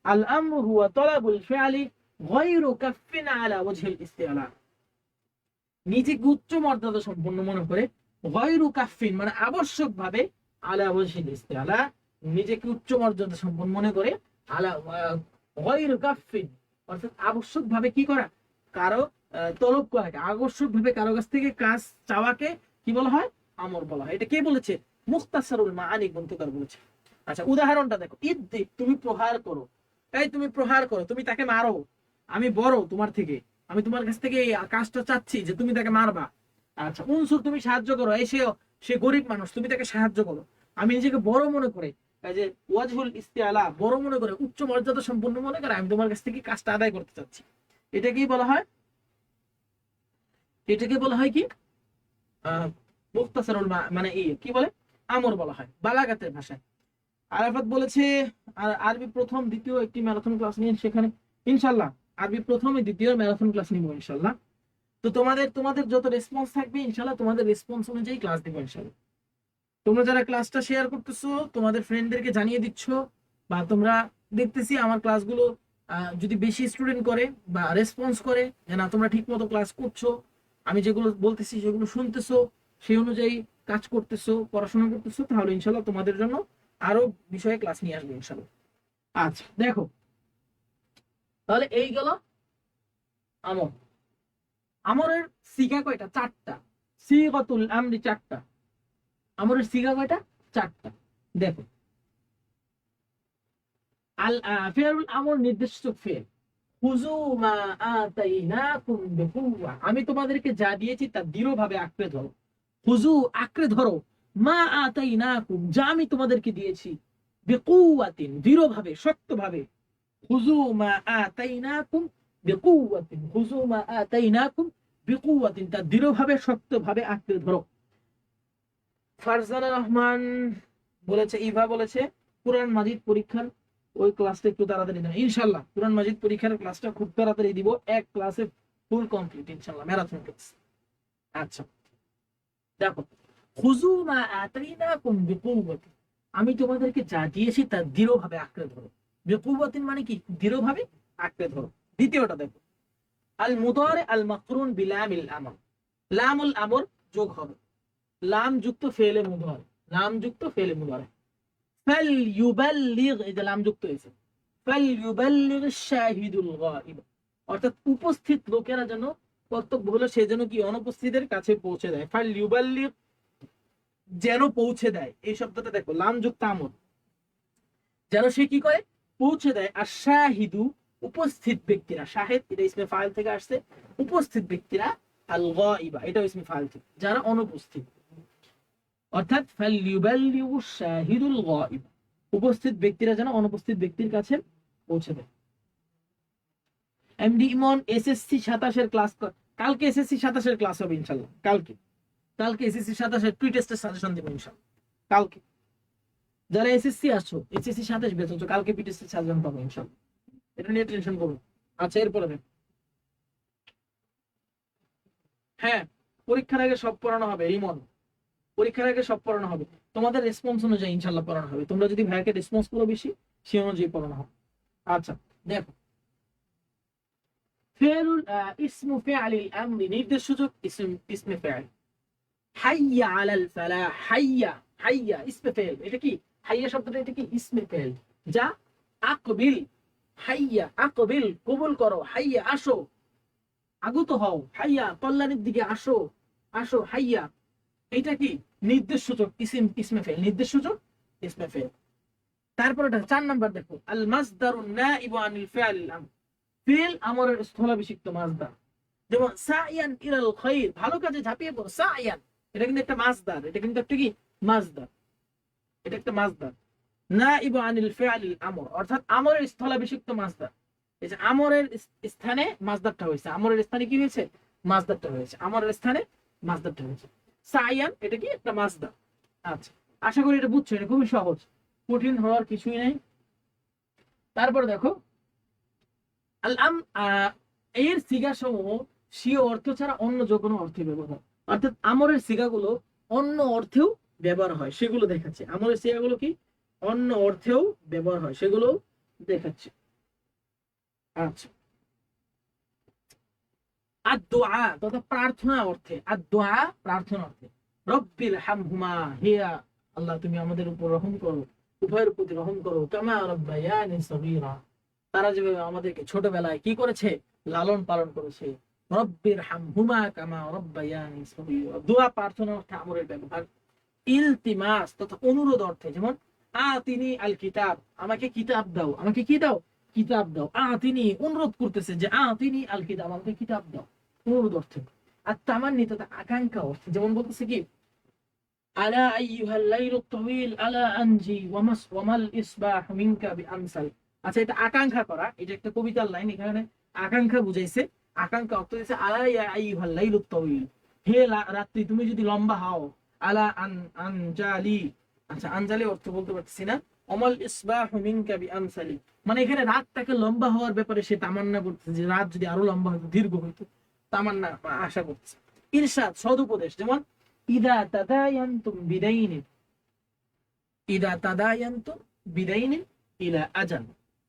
আল আমরু হুয়া তলাবুল ফিআলি গায়রু কাফিন আলা ওয়াজহিল ইস্তিআলা, নিজেকে উচ্চ মর্যাদা সম্পন্ন মনে করে। গায়রু কাফিন মানে আবশ্যক ভাবে, আলা ওয়াজহিল ইস্তিআলা নিজেকে উচ্চ মর্যাদা সম্পন্ন মনে করে। আলা গায়রু কাফিন অর্থাৎ আবশ্যক ভাবে কি করা? কারো তলব করাকে, আবশ্যক ভাবে কারো কাছ থেকে কাজ চাওয়াকে কি বলা হয়? আমর বলা হয়। এটা কে বলেছে? মুখতাসারুল মাআনি গ্রন্থকার বলেছে। আচ্ছা, উদাহরণটা দেখো, ইদ্দিক, তুমি প্রহার করো, এই তুমি প্রহার করো, তুমি তাকে মারো, আমি বড় তোমার থেকে, আমি তোমার কাছ থেকে এই কাজটা চাচ্ছি যে তুমি তাকে মারবা। আচ্ছা, উনসুর, তুমি সাহায্য করো, এই সে গরিব মানুষ, তুমি তাকে সাহায্য করো। আমি নিজেকে বড় মনে করে, এই যে ওয়াজহুল ইস্তিআলা, বড় মনে করে, উচ্চ মর্যাদা সম্পন্ন মনে করে আমি তোমার কাছ থেকে কাজটা আদায় করতে চাচ্ছি। এটাকেই বলা হয়, এটাকে বলা হয় কি মুখতাসারুল মানে কি বলে, আমর বলা হয় বালাগাতের ভাষায়। আরাফাত বলেছে আর আরবি প্রথম দ্বিতীয় একটি ম্যারাথন ক্লাস নিয়ে সেখানে ইনশাল্লাহ, আরবি প্রথম দ্বিতীয় ম্যারাথন ক্লাস নিব ইনশাল্লাহ। তো তোমাদের যত রেসপন্স থাকবে ইনশাল্লাহ তোমাদের রেসপন্স অনুযায়ী ক্লাস দিব ইনশাল্লাহ। তোমরা যারা ক্লাসটা শেয়ার করতেছো তোমাদের ফ্রেন্ডদেরকে জানিয়ে দিচ্ছ, বা তোমরা দেখতেছি আমার ক্লাসগুলো যদি বেশি স্টুডেন্ট করে বা রেসপন্স করে যে না তোমরা ঠিক মতো ক্লাস করছো, আমি যেগুলো বলতেছি সেগুলো শুনতেছো, সেই অনুযায়ী কাজ করতেছো, পড়াশোনা করতেছো, তাহলে ইনশাল্লাহ তোমাদের জন্য আরো বিষয়ে ক্লাস নিয়ে আসবো ইনশাল্লাহ। আচ্ছা দেখো, তাহলে এই গেল আমর। আমরের সিগা কয়টা? চারটা। সিগাতুল আমরি চারটা। আমরের সিগা কয়টা? চারটা। দেখো, আল ফিআলুল আমর নির্দেশক ফিল, খুযু মা আতাইনাকুম বিকুওয়া, আমি তোমাদেরকে যা দিয়েছি তা দৃঢ়ভাবে আঁকড়ে ধরো। খুযু, আঁকড়ে ধরো, মা আতাইনাকুম, যা আমি তোমাদেরকে দিয়েছি, বিকুওয়াতিন, দৃঢ়ভাবে, শক্তভাবে। খুযু মা আতাইনাকুম বিকুওয়াতিন, খুযু মা আতাইনাকুম বিকুওয়াতিন, তা দৃঢ়ভাবে, শক্তভাবে আঁকড়ে ধরো। ফারজানা রহমান বলেছে, ইভা বলেছে কুরআন মাজিদ পরীক্ষার ওই ক্লাসটা একটু তাড়াতাড়ি দেন ইনশাআল্লাহ। কুরআন মাজিদ পরীক্ষার ক্লাসটা খুব তাড়াতাড়ি দিব, এক ক্লাসে ফুল কমপ্লিট ইনশাআল্লাহ, ম্যারাথন ক্লাস। আচ্ছা দেখো, খুযু মা আতাইনাকুম বিকুওয়াতিন, আমি তোমাদেরকে যা দিয়েছি তা দৃঢ়ভাবে আঁকড়ে ধরো। বিকুওয়াতিন মানে কি? দৃঢ়ভাবে আঁকড়ে ধরো। দ্বিতীয়টা দেখো, আল মুদারি আল মাকরুন বিলামিল আমর, লামুল আমর যোগ হবে লাম যুক্ত ফেলে মুদারি, লাম যুক্ত ফেলে মুদারি। ফাল ইউবাল্লিগ, এই যে লাম যুক্ত হয়েছে, ফাল ইউবাল্লিগ শাহিদুল গায়ব, অর্থাৎ উপস্থিত লোকেরা যেন, কর্তব্য হলো সে যেন কি অনুপস্থিতের কাছে পৌঁছে দেয়। ফাল ইউবাল্লিগ, যেন পৌঁছে দেয়, এই শব্দটা দেখো, লাম যুক্ত আমর, যেন সে কি করে? পৌঁছে দেয়। আর শাহিদু, উপস্থিত ব্যক্তিরা, শাহিদ এটা ইসমে ফাইল থেকে আসছে, উপস্থিত ব্যক্তিরা, আল গায়বা এটা ইসমে ফাইল থেকে, যারা অনুপস্থিত, অর্থাৎ ফালইউবাল্লিগু শাহিদুল গায়ব, উপস্থিত ব্যক্তিরা যেন অনুপস্থিত ব্যক্তির কাছে পৌঁছে দেয়। এমডি ইমন এসএসসি 27 এর ক্লাস, কালকে এসএসসি 27 এর ক্লাস হবে ইনশাআল্লাহ। কালকে এসএসসি 27 এর প্রি টেস্টের সাজেশন দেব ইনশাআল্লাহ। কালকে যারা এসএসসি আসছো, এসএসসি 27 বেচ হচ্ছে, কালকে প্রি টেস্টের সাজেশন পাবো ইনশাআল্লাহ, এটা নিয়ে টেনশন করো। আচ্ছা এরপরে দেখ, হ্যাঁ পরীক্ষার আগে সব পড়ানো হবে ইমন, পরীক্ষার আগে সব পড়ানো হবে, তোমাদের রেসপন্স অনুযায়ী ইনশাআল্লাহ পড়ানো হবে। তোমরা যদি ভাইকে রেসপন্স করো বেশি, সেই অনুযায়ী পড়ানো হবে। আচ্ছা দেখো, ফেলুল ইসমু ফিআলিল আমরি, নির্দেশসূচক ইসমে ফাইল। হাইয়া আলাল ফালাহ, হাইয়া, হাইয়া ইসমে ফাইল, এটা কি? হাইয়া শব্দটা এটা কি? ইসমে ফাইল, যা আকবিল, হাইয়া আকবিল, কবুল করো, হাইয়া আসো, আগত হও, হাইয়া কল্যাণের দিকে আসো, আসো, হাইয়া এটা কি? নির্দেশসূচক ইসমে ফাইল, নির্দেশসূচক ইসমে ফাইল। তারপর এটা 4 নাম্বার দেখো, আল মাসদারুন নাইবু আনিল ফিআলিল আমর, ফিল আমরের স্থলাভিষিক্ত মাসদার। যেমন সাইয়ান ইলাল খায়র, ভালো কাজে ঝাঁপিয়ে পড়ো, সাইয়ান এটা কিন্তু একটা মাসদার, এটা কিন্তু একটা কি? মাসদার, এটা একটা মাসদার। নাইবু আনিল ফিআলিল আমর, অর্থাৎ আমরের স্থলাভিষিক্ত মাসদার। এই যে আমরের স্থানে মাসদারটা হয়েছে, আমরের স্থানে কি হয়েছে? মাসদারটা হয়েছে, আমরের স্থানে মাসদারটা হয়েছে। সাইয়ান এটা কি? একটা মাসদার। আচ্ছা আশা করি এটা বুঝছো, এটা খুবই সহজ, কঠিন হওয়ার কিছুই নেই। তারপর দেখো, আল আম, এর সিগা সমূহ স্বীয় অর্থ ছাড়া অন্য যে কোনো অর্থে ব্যবহার, অর্থাৎ আমরের সিগাগুলো অন্য অর্থেও ব্যবহার হয়, সেগুলো দেখাচ্ছে। আমরের সিগাগুলো কি? অন্য অর্থেও ব্যবহার হয়, সেগুলো দেখাচ্ছে। আচ্ছা, আদ-দুআ তথা প্রার্থনা অর্থে, আদ-দুআ প্রার্থনা অর্থে, রব্বির হামহুমা, হে আল্লাহ তুমি আমাদের উপর রহম করো, উভয়ের প্রতি রহম করো, কামা রাব্বায়ানি সগীরা, তারা যেভাবে আমাদেরকে ছোটবেলায় কি করেছে? লালন পালন করেছে। রব্বির হামহুমা কামা রাব্বায়ানি সগীরা, দোয়া প্রার্থনা অর্থে আমরের ব্যবহার। ইলতিমাস তথা অনুরোধ অর্থে, যেমন আতিনি আল কিতাব, আমাকে কিতাব দাও, আমাকে কি দাও, কিতাব দাও। আতিনি অনুরোধ করতেছে যে আতিনি আল কিতাব, আমাকে কিতাব দাও, অনুরোধ অর্থে। আর তামান্নি তথা আকাঙ্ক্ষা অর্থে, যেমন বলতেছে কি আলা আইয়ুহাল লাইলুত তাওয়িল আলা আনজি ওয়ামাল ইসবাহ মিনকা বিআমসাল। আচ্ছা, এটা আকাঙ্ক্ষা করা, এটা একটা কবিতার লাইন, এখানে আকাঙ্ক্ষা বুঝাইছে। আকাঙ্ক্ষা অর্থ দিয়েছে আলা ইয়া আইয়ুহাল লাইলুত তাওয়িল, হে রাত্রি তুমি যদি লম্বা হও, আলা আনজালি, আচ্ছা আনজালি অর্থ বলতে পারতেছি না, অমাল ইসবাহ মিনকা বিআমসালি, মানে এখানে রাতটাকে লম্বা হওয়ার ব্যাপারে সে তামান্না করতেছে যে রাত যদি আরো লম্বা হতো, দীর্ঘ হইতো, তামান্না আশা করতেছে। ইরশাদ সদুপদেশ, যেমন ইদা তাদায়ানতুম বিদাইনি, ইদা তাদায়ানতুম বিদাইনি ইলা আজাল,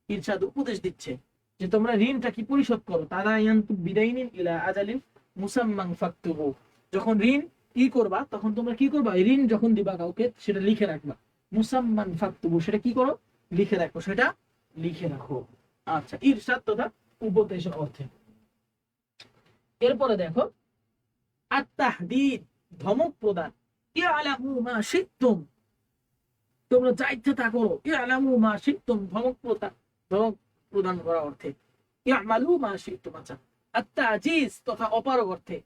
ইরশাদ উপদেশ দিচ্ছে যে তোমরা ঋণটা কি পরিশোধ করো, তাদায়ানতুম বিদাইনি ইলা আজালিন মুসাম্মান ফাকতুবু, যখন ঋণ ই করবা তখন তোমরা কি করবা, ঋণ যখন দিবা কাউকে সেটা লিখে রাখবা, মুসাম্মান ফাকতুবু, সেটা কি করো, লিখে রাখো, সেটা লিখে রাখো। আচ্ছা, ইরশাদ তথা উপদেশের অর্থে। এরপরে দেখো আত-তাহদীদ, ধমক প্রদান, ইয়ালামু মা শিতুম, তোমরা যা ইচ্ছা তা করো, ইয়ালামু মা শিতুম, ধমক প্রদান করা অর্থে, ইয়ামালু মা শিতুম। আচ্ছা, আত-তাজিজ তথা অপারগ অর্থে,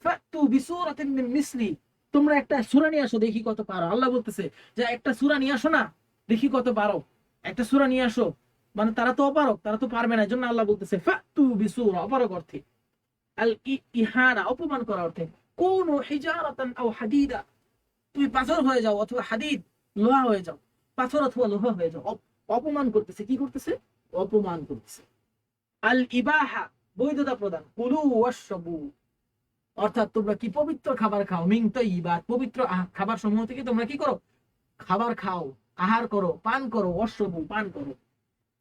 ফাতু বিসূরাতিন মিন মিসলি, তোমরা একটা সূরা নিয়ে আসো দেখি কত পারো। আল্লাহ বলতেছে যে একটা সূরা নিয়ে আসো না, দেখি কত পারো, একটা সূরা নিয়ে আসো, মানে তারা তো অপারগ, তারা তো পারবে না, এজন্য আল্লাহ বলতেছে ফাতু বিসূরা, অপারগ অর্থে। আল ইহানা, অপমান করা অর্থে, কুনু হিজারাতান আও হাদিদা, তুমি পাথর হয়ে যাও অথবা হাদিদ লোহা হয়ে যাও, পাথর অথবা লোহা হয়ে যাও। অপমান করতেছে, কি করতেছে, অপমান করতেছে। আল ইবাহা, বৈধতা প্রদান, কুলু ওয়াশরাবু, অর্থাৎ তোমরা কি পবিত্র খাবার খাও, মিন তাইয়িবাত, পবিত্র খাবার সমূহ থেকে তোমরা কি করো, খাবার খাও, আহার করো, পান করো, ওয়াশরাবু, পান করো।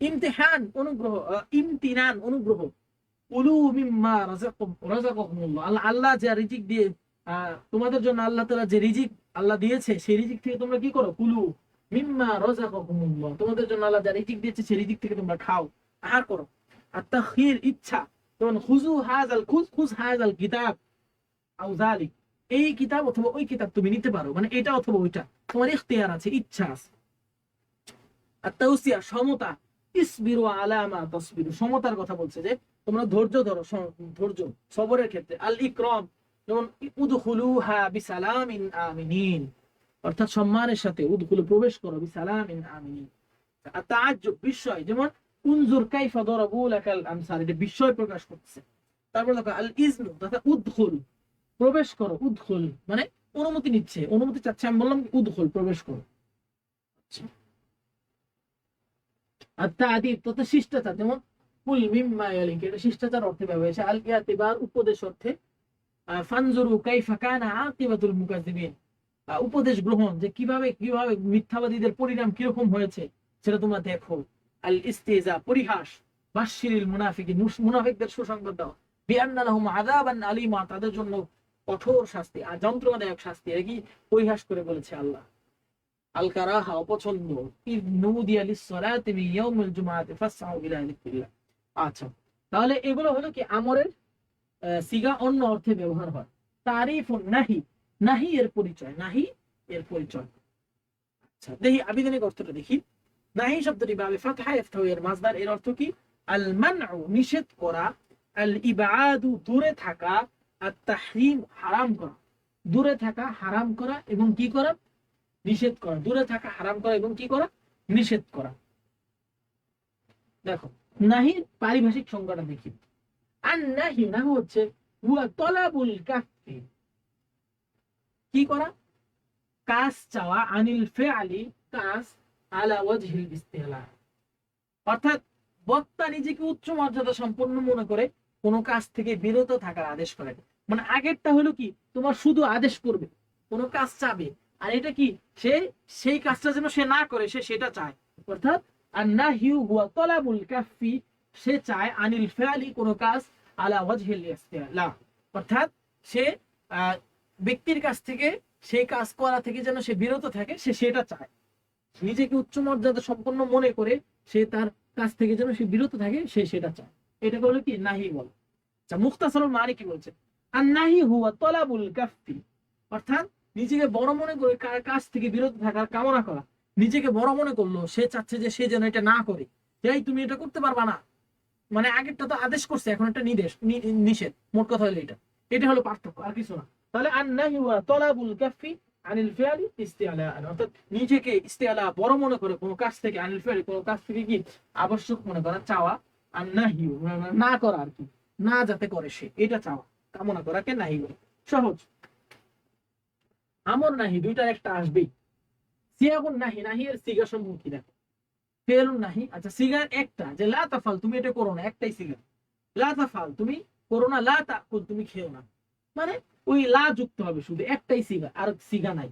ইমতিহান, অনুগ্রহ, ইমতিনান, অনুগ্রহ, কুলু মিম্মা রাযাকাকুমুল্লাহ, আল্লাহ যে রিজিক দিয়ে তোমাদের জন্য আল্লাহ তাআলা যে রিজিক আল্লাহ দিয়েছে, সেই রিজিক থেকে তোমরা কি করো, কুলু মিম্মা রাযাকাকুমুল্লাহ, তোমাদের জন্য আল্লাহ যে রিজিক দিয়েছে সেই রিজিক থেকে তোমরা খাও, আহার করো। আর তাখির, ইচ্ছা, যেমন খুযু হাযাল, খুয হাযাল কিতাব আও যালিক, এই কিতাব অথবা ওই কিতাব তুমি নিতে পারো, মানে এটা অথবা ওইটা, তোমার ইখতিয়ার আছে, ইচ্ছা আছে। আর তাওসিয়া, সমতা, ইসবিরু আলা মা তাসবিরু, সমতার কথা বলছে যে তোমরা ধৈর্য ধরো, ধৈর্য সবরের ক্ষেত্রে। আল ইকরাম, যেমন উদখুলুহা বিসালামিন আমিনিন, অর্থাৎ সম্মানের সাথে, উদখুলু, প্রবেশ করো, বিসালামিন আমিনিন। আর তাআজ্জুব, বিস্ময়, যেমন উনজুর কাইফা দরাবু লাকাল আমসাল, এটা বিস্ময় প্রকাশ করতেছে। তারপর দেখো আল ইজনু তথা উদখুল, প্রবেশ করো, উদখুল মানে অনুমতি নিচ্ছে, অনুমতি চাচ্ছে, আমি বললাম উদখুল, প্রবেশ করো। আর তাআদীব তথা শিষ্টাচার, যেমন কুল মিম্মা ইয়ালিক, এটা শিষ্টাচার অর্থে ব্যবহার হয়েছে। আল ইয়াতিবার, উপদেশ অর্থে। ফানজুরু কাইফা কানা আকিবাতুল মুকাজ্জিবিন, উপদেশ গ্রহণ, যে কিভাবে কিভাবে মিথ্যাবাদীদের পরিণাম কিরকম হয়েছে সেটা তোমরা দেখো। আল ইস্তিজা, পরিহাস, বাশশিরিল মুনাফিকিন, মুনাফিকদের সুসংবাদ দাও, বিআন্না লাহুম আযাবান আলীমা, তাদের জন্য কঠোর শাস্তি, আর যন্ত্রণাদায়ক শাস্তি, এটা কি পরিহাস করে বলেছে আল্লাহ। আল কারাহা, অপছন্দ, ইয নুদিয়া লিস-সালাতি মিন ইয়াউমিল জুমআতি ফাসআউ ইলা যিকরিল্লাহ। আচ্ছা, তাহলে এগুলো হলো কি আমরের সিগা, অন্য অর্থে ব্যবহার হয়। তারিফুন নাহি, নাহি এর পরিচয়, নাহি এর পরিচয়। আচ্ছা, দেখি আবিধানিক অর্থটা দেখি। নাহি শব্দটি বাবে ফাতহা ইফতাহ এর মাসদার, এর অর্থ কি, আল মানউ, নিষেধ করা, আল ইবাদু, দূরে থাকা, আত তাহরিম, হারাম করা, দূরে থাকা, হারাম করা এবং কি করা, নিষেধ করা, দূরে থাকা, হারাম করা এবং কি করা, নিষেধ করা। দেখো নাহির পারিভাষিক সংজ্ঞাটা দেখি। আন নাহি, নাহু হচ্ছে হুয়া তলাবুল কাফি, কি করা, কাজ চাওয়া, আনিল ফিআলি, কাজ, আলা ওয়াজহিল ইস্তিহলা, অর্থাৎ বক্তা নিজেকে উচ্চ মর্যাদা সম্পন্ন মনে করে কোন কাজ থেকে বিরত থাকার আদেশ করে। মানে আগেরটা হলো কি, তোমার শুধু আদেশ করবে, কোন কাজ চাবে, আর এটা কি, সে সেই কাজটা যেন সে না করে, সে সেটা চায়। অর্থাৎ আন-নাহয়ু হুয়া তলাবুল কাফি, সে চায়, আনিল ফিআলি, কোন কাজ, আলা ওয়াজহিল ইস্তিহলা, অর্থাৎ সে ব্যক্তির কাছ থেকে সেই কাজ করা থেকে যেন সে বিরত থাকে, সে সেটা চায়, নিজেকে উচ্চ মর্যাদা সম্পন্ন মনে করে সে তার কাছ থেকে যেন সে বিরত থাকে, সে সেটা চায়। এটা বলে কি, নাহি বলে। আচ্ছা, মুখতাসারুল মানি কি বলছে, আন নাহি হুয়া তলাবুল কাফি, অর্থাৎ নিজেকে বড় মনে করে কাজ থেকে বিরত থাকার কামনা করা, নিজেকে বড় মনে করলো, সে চাচ্ছে যে সে যেন এটা না করে, এই তুমি এটা করতে পারবা না, মানে আগেরটা তো আদেশ করছে, এখন একটা নিষেধ, মোট কথা হলো এটা। এটা হলো পার্থক্য, আর কিছু না। তাহলে আন-নাহী ওয়া তালাবুল কাফফি আনিল ফিআলি ইস্তিআলাআন, অর্থাৎ নিজেকে ইস্তিআলা বড় মনে করে কোনো কাজ থেকে, আনিল ফিআলি কোনো কাজ থেকে কি আবশ্যক মনে করা, চাওয়া। আন-নাহী না করা, আর কি না যাতে করে সে, এটা চাওয়া, কামনা করাকে নাহি বলে। সহজ। আমর নাহি দুইটার একটা আসবেই। সিয়াগুন নাহি, নাহি এর সিগা সম্মুখী দেখো, ফেলুন নাহি, আচ্ছা সিগার একটা, যে লা তাফাল তুমি এটা করো না, একটাই সিগার, লা তাফাল তুমি করো না, লা তাকুল তুমি খেও না, মানে ওই লা যুক্ত হবে, শুধু একটাই সিগা, আর সিগা নাই।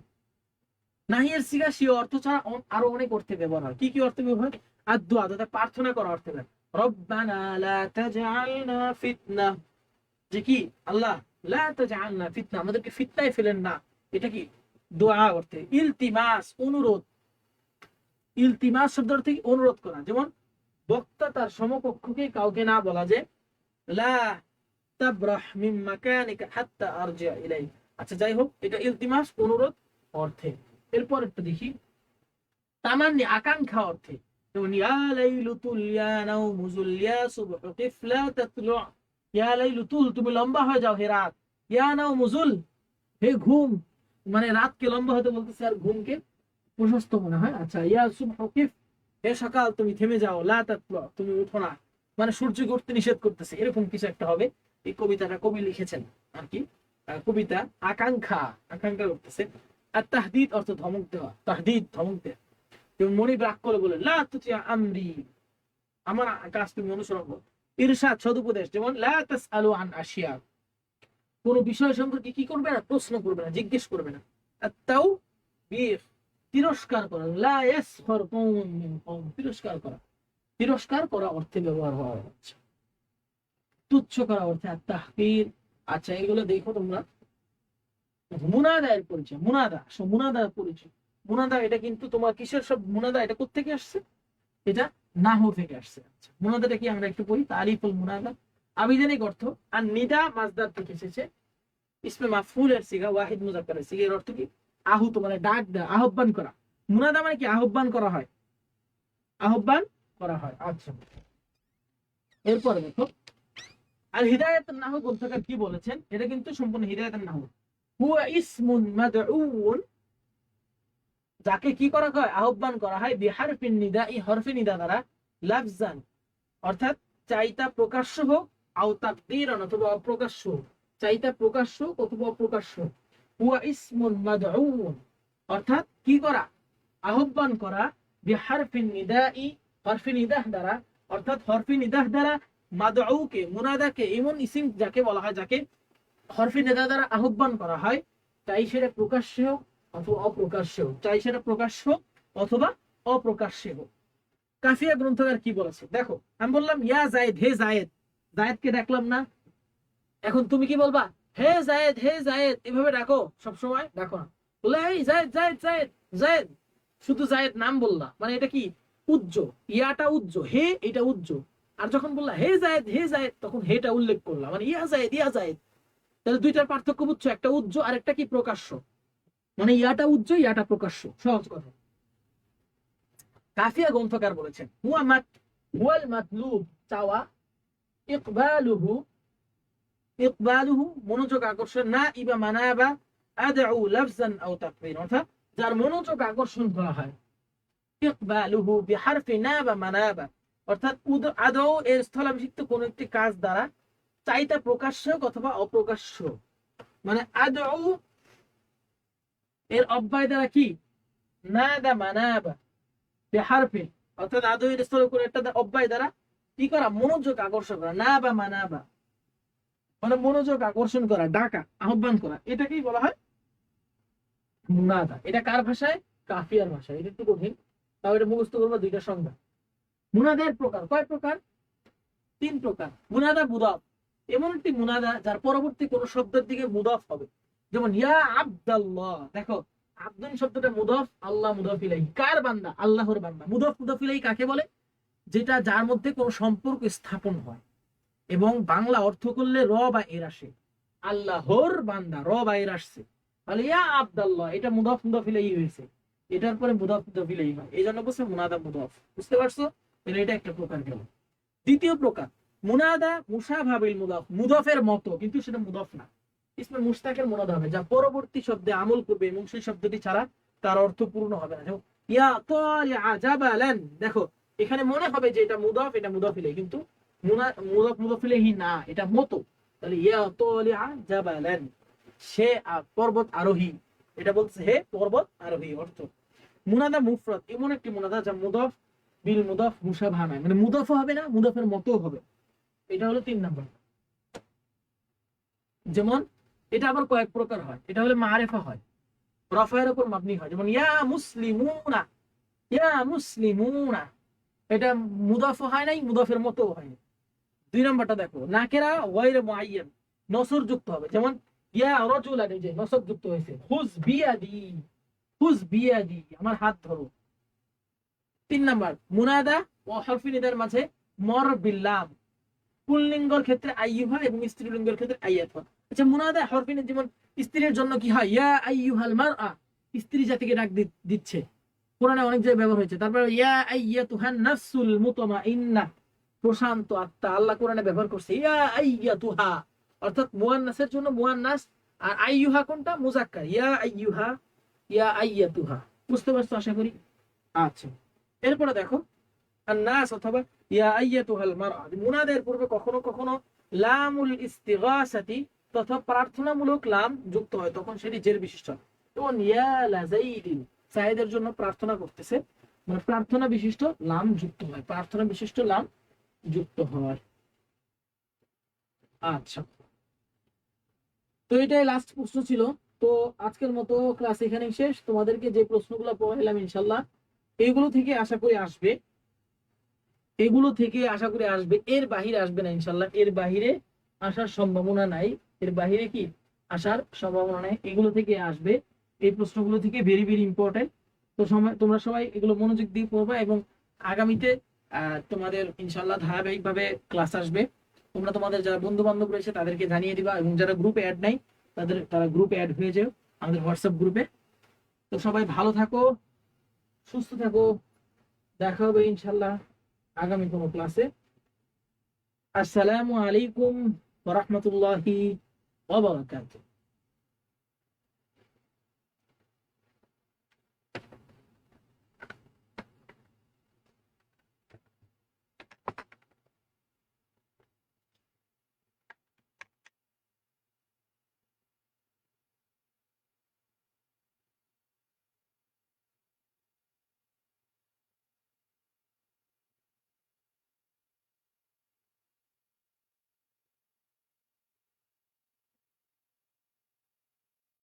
নাহি এর সিগা সে অর্থ ছাড়া আরো অনেক অর্থে ব্যবহার হয়। কি কি অর্থে ব্যবহার? আর দোয়া, প্রার্থনা করা অর্থে ব্যবহার। রব্বানা লা তাজআলনা ফিতনা, যে কি আল্লাহ লা তাজআলনা ফিতনা, আমাদেরকে ফিতনায় ফেলেন না, এটা কি দোয়া অর্থে। ইলতিমাস অনুরোধ, ইলতিমাস শব্দ অর্থে অনুরোধ করা, যেমন বক্তা তার সমকক্ষকে কাউকে না বলা, যে লা তাবরাহ মিন মাকানিকা হাত্তা আরজিআ ইলাইক। আচ্ছা যাই হোক, এটা ইলতিমাস অনুরোধ অর্থে। এরপর একটু দেখি তামান্নি আকাঙ্ক্ষা অর্থে, যেমন ইয়া লাইলু তুল ইয়া নাউমুজুল ইয়া সুবহু কিফ লা তাতলু, ইয়া লাইলু তুল তুমি লম্বা হয়ে যাও হে রাত, ইয়া নাউমুজুল হে ঘুম, মানে রাতকে লম্বা হতে বলতেছে আর ঘুমকে প্রশস্ত মনে হয়। আচ্ছা ইয়া সুবহু কিফ হে সকাল তুমি থেমে যাও, লা তাতলু তুমি উঠো না, মানে সূর্যকে উঠতে নিষেধ করতেছে, এরকম কিছু একটা হবে। এই কবিতাটা কবি লিখেছেন আর কি, কবিতা আকাঙ্ক্ষা, আকাঙ্ক্ষা করতেছে। আর তাহদিদ অর্থ ধমক দেওয়া, তাহদিদ ধমক দেওয়া, যেমন মনিব রাগ করে বলে লা তুতিয়া আমরি, আমার কাজ তুমি অনুসরণ করো। ইরশাদ সদুপদেশ, যেমন লা তাসআলু আন আশিয়া, কোন বিষয় সম্পর্কে কি করবে না, প্রশ্ন করবে না, জিজ্ঞেস করবে না। আর তাও বিহ তিরস্কার করা, লা ইয়াসখর কওমুন মিন কওম, তিরস্কার করা, তিরস্কার করা অর্থে ব্যবহার হওয়া হচ্ছে, তুচ্ছ করা অর্থে। আর তাহকির, আচ্ছা এগুলো দেখো তোমরা। মুনাদায়ের পরিচয়, মুনাদা, মুনাদার পরিচয়, মুনাদা এটা কিন্তু তোমার কিসের সব, মুনাদা এটা কোত্থেকে আসছে, এটা নাহু থেকে আসছে। আচ্ছা মুনাদাটা কি আমরা একটু পড়ি, তারিফুল মুনাদা আবিধানিক অর্থ। আর নিদা মাজদার থেকে এসেছে, ইসমে মাফউলের সিগা, ওয়াহিদ মুজাক্কারের সিগা, এর অর্থ কি আহুত, মানে ডাক দেওয়া, আহ্বান করা। মুনাদা মানে কি আহ্বান করা হয়, আহ্বান করা হয়। আচ্ছা এরপরে দেখো আর হিদায়াতুন নাহু গ্রন্থকার কি বলেছেন, এটা কিন্তু সম্পূর্ণ হিদায়াতুন নাহু। হুয়া ইসমুন মাদউন, যাকে কি করা হয়, আহ্বান করা হয়, বিহারফিন নিদাই হরফে নিদা দ্বারা, লাফজান অর্থাৎ চাইতা প্রকাশ্য হোক, আও তাকদীরান অথবা অপ্রকাশ্য, চাইতা প্রকাশ্য অথবা অপ্রকাশ্য। হুয়া ইসমুন মাদউন অর্থাৎ কি করা, আহ্বান করা, বিহারফিন নিদাই হরফে নিদাহ দ্বারা, অর্থাৎ হরফে নিদাহ দ্বারা মাদউকে মুনাদাকে, এমন ইসিম যাকে বলা হয়, যাকে হরফে নিদা দ্বারা আহ্বান করা হয়, চাই সেটা প্রকাশ্য হোক অথবা অপ্রকাশ্য হোক, চাই সেটা প্রকাশ্য অথবা অপ্রকাশ্য হোক। কাফিয়া গ্রন্থকার কি বলেছে দেখো, আমি বললাম ইয়া জায়েদ, হে জায়েদ, জায়েদকে ডাকলাম না, এখন তুমি কি বলবা, হে জায়েদ, হে জায়েদ, এভাবে ডাকো, সবসময় ডাকো না, বলে এই জায়েদ জায়েদ জায়েদ জায়েদ, শুধু জায়েদ নাম বললা, মানে এটা কি উজ্জ, ইয়াটা উজ্জ, হে এটা উজ্জ, আর যখন বললা হে জায়েদ, হে জায়েদ, তখন হেটা উল্লেখ করলাম, মানে ইয়া জায়েদ, ইয়া জায়েদ। তাহলে দুইটার পার্থক্য বুঝছো, একটা উজ্জ আর একটা কি প্রকাশ্য, মানে ইয়াটা উজ্জ, ইয়াটা প্রকাশ্য, সহজ কথা। কাফিয়া গ্রন্থকার বলেছেন হুয়াল মাতলুব চাওয়া, ইকবালুহু ইকবালুহু মনোযোগ আকর্ষণ, না ইবা মানাবা আদউ লাফজান আও তাকবীর, অর্থাৎ যার মনোযোগ আকর্ষণ করা হয়, ইকবালুহু বিহারফি না বা মানাবা, অর্থাৎ আদৌ এর স্থলাভিষিক্ত কোন একটি কাজ দ্বারা, চাইতা প্রকাশ্য অথবা অপ্রকাশ্য, মানে আদউ এর অব্যয় দ্বারা কি, না দা মানাবা বিহারফি, অর্থাৎ আদৌ এর স্থলে কোন একটা অব্যয় দ্বারা কি করা, মনোযোগ আকর্ষণ করা, না বা মানাবা মানে মনোযোগ আকর্ষণ করা, ডাকা, আহ্বান করা, এটাকেই বলা হয় মুনাদা। এটা কার ভাষায়, কাফিয়ার ভাষায়, এটা একটু কঠিন, তাও এটা মুখস্থ করবো। দুইটা সংজ্ঞা মুনাদের প্রকার, কয় প্রকার, 3 প্রকার। মুনাদা মুদাফ, এমন একটি মুনাদা যার পরবর্তী কোন শব্দের দিকে মুদাফ হবে, যেমন ইয়া আব্দাল্লাহ, দেখো আব্দুন শব্দটা মুদাফ, আল্লাহ মুদাফ ইলাইহি, কার বান্দা, আল্লাহর বান্দা। মুদাফ মুদাফ ইলাইহি কাকে বলে, যেটা যার মধ্যে কোনো সম্পর্ক স্থাপন হয় এবং বাংলা অর্থ করলে র বা এর আসে, আল্লাহর বান্দা, র বা এর আসছে, তাহলে ইয়া আব্দুল্লাহ এটা মুদাফ মুদাফ ইলাইহি হয়েছে, এটার পরে মুদাফ মুদাফ ইলাইহি হয়, এই জন্য বলছে মুনাদা মুদাফ। বুঝতে পারছো? তাহলে এটা একটা প্রকার গেল। দ্বিতীয় প্রকার মুনাদা মুশাবাহ বিল মুদাফ, মুদাফের মতো কিন্তু সেটা মুদাফ না, ইসমে মুশতাকের মুনাদা হবে যা পরবর্তী শব্দে আমল করবে এবং সেই শব্দটি ছাড়া তার অর্থ পূর্ণ হবে না। যেমন ইয়া তালিআ জাবালান, দেখো এখানে মনে হবে যে এটা মুদাফ এটা মুদাফ ইলাইহি, কিন্তু মুদাফ মুদাফ ইলাইহি না, এটা মতো। তাহলে ইয়া তালিআ জাবালান, সে পর্বত আরোহী, এটা বলছে হে পর্বত আরোহী অর্থ। মুনাদা মুফরাদ এমন একটি মুনাদা যা মুদাফ বিল মুদাফ মুশাবাহ নয়, মানে মুদাফও হবে না মুদাফের মতো হবে, এটা হলো 3 নাম্বার। যেমন এটা আবার কয়েক প্রকার হয়, এটা হলো মারিফা হয়, রফায়ের উপর মাবনি হয়, যেমন ইয়া মুসলিমুনা, ইয়া মুসলিমুনা, এটা মুদাফ হয় নাই মুদাফের মতো হয়। 2 নাম্বারটা দেখো নাকেরা গায়রে মুআয়্যান, নসর যুক্ত হবে, যেমন ইয়া রাজুলান, এই যে নসব যুক্ত হয়েছে, হুজ বিয়াদি, হুজ বিয়াদি আমার হাত ধরো। 3 নাম্বার মুনাদা ও হরফি নিদার মাঝে মর বিল্লাম, পুল্লিঙ্গের ক্ষেত্রে আইয়ুহা এবং স্ত্রীলিঙ্গের ক্ষেত্রে আইয়াতুহা। আচ্ছা মুনাদা হরফি নিদ যেমন স্ত্রীর জন্য কি হয় ইয়া আইয়ুহাল মারআ, স্ত্রী জাতিকে ডাক দিচ্ছে, কোরআনে অনেক জায়গায় ব্যবহার হয়েছে। তারপর ইয়া আইয়াতুহান নাফসুল মুতমাইন্না, প্রশান্ত আত্মা, আল্লাহ কোরআনে ব্যবহার করছে ইয়া আইয়াতুহা, অর্থাৎ মুয়ান্নাসের জন্য মুয়ান্নাস, আর আইয়ুহা কোনটা মুযাক্কার, ইয়া আইয়ুহা ইয়া আইয়াতুহা। বুঝতে পারছো আশা করি? আচ্ছা এরপরে দেখো আন-নাস অথবা ইয়া আইয়াতুহাল মারআ, মুনাদের পূর্বে কখনো কখনো লামুল ইস্তিগাসাতি তথা প্রার্থনামূলক লাম যুক্ত হয়, তখন সেটি জের বিশিষ্ট। যেমন ইয়া লাযাইদিন, সাইদের জন্য প্রার্থনা করতেছে, মানে প্রার্থনা বিশিষ্ট লাম যুক্ত হয়, প্রার্থনা বিশিষ্ট লাম যুক্ত হয়। আচ্ছা তো এটাই লাস্ট প্রশ্ন ছিল। তো আজকের মতো ক্লাস এখানেই শেষ। তোমাদেরকে যে প্রশ্নগুলো পড়াইলাম ইনশাল্লাহ এগুলো থেকে আশা করি আসবে, এগুলো থেকে আশা করি আসবে, এর বাহিরে আসবে না ইনশাল্লাহ, এর বাহিরে আসার সম্ভাবনা নাই, এর বাহিরে কি আসার সম্ভাবনা নাই, এগুলো থেকে আসবে, এই প্রশ্নগুলো থেকে ভেরি ভেরি ইম্পর্টেন্ট। তো তোমরা সবাই এগুলো মনোযোগ দিয়ে পড়বা এবং আগামীতে তোমাদের ইনশাল্লাহ ধারাবাহিকভাবে ক্লাস আসবে। তোমরা তোমাদের যারা বন্ধু বান্ধব রয়েছে তাদেরকে জানিয়ে দিবা, এবং যারা গ্রুপে অ্যাড নাই তারা গ্রুপে অ্যাড হয়ে যাও আমাদের হোয়াটসঅ্যাপ গ্রুপে। তো সবাই ভালো থাকো, সুস্থ থাকো, দেখা হবে ইনশাল্লাহ আগামী কোনো ক্লাসে। আসসালামু আলাইকুম ওয়া রাহমাতুল্লাহি ওয়া বারাকাতুহু।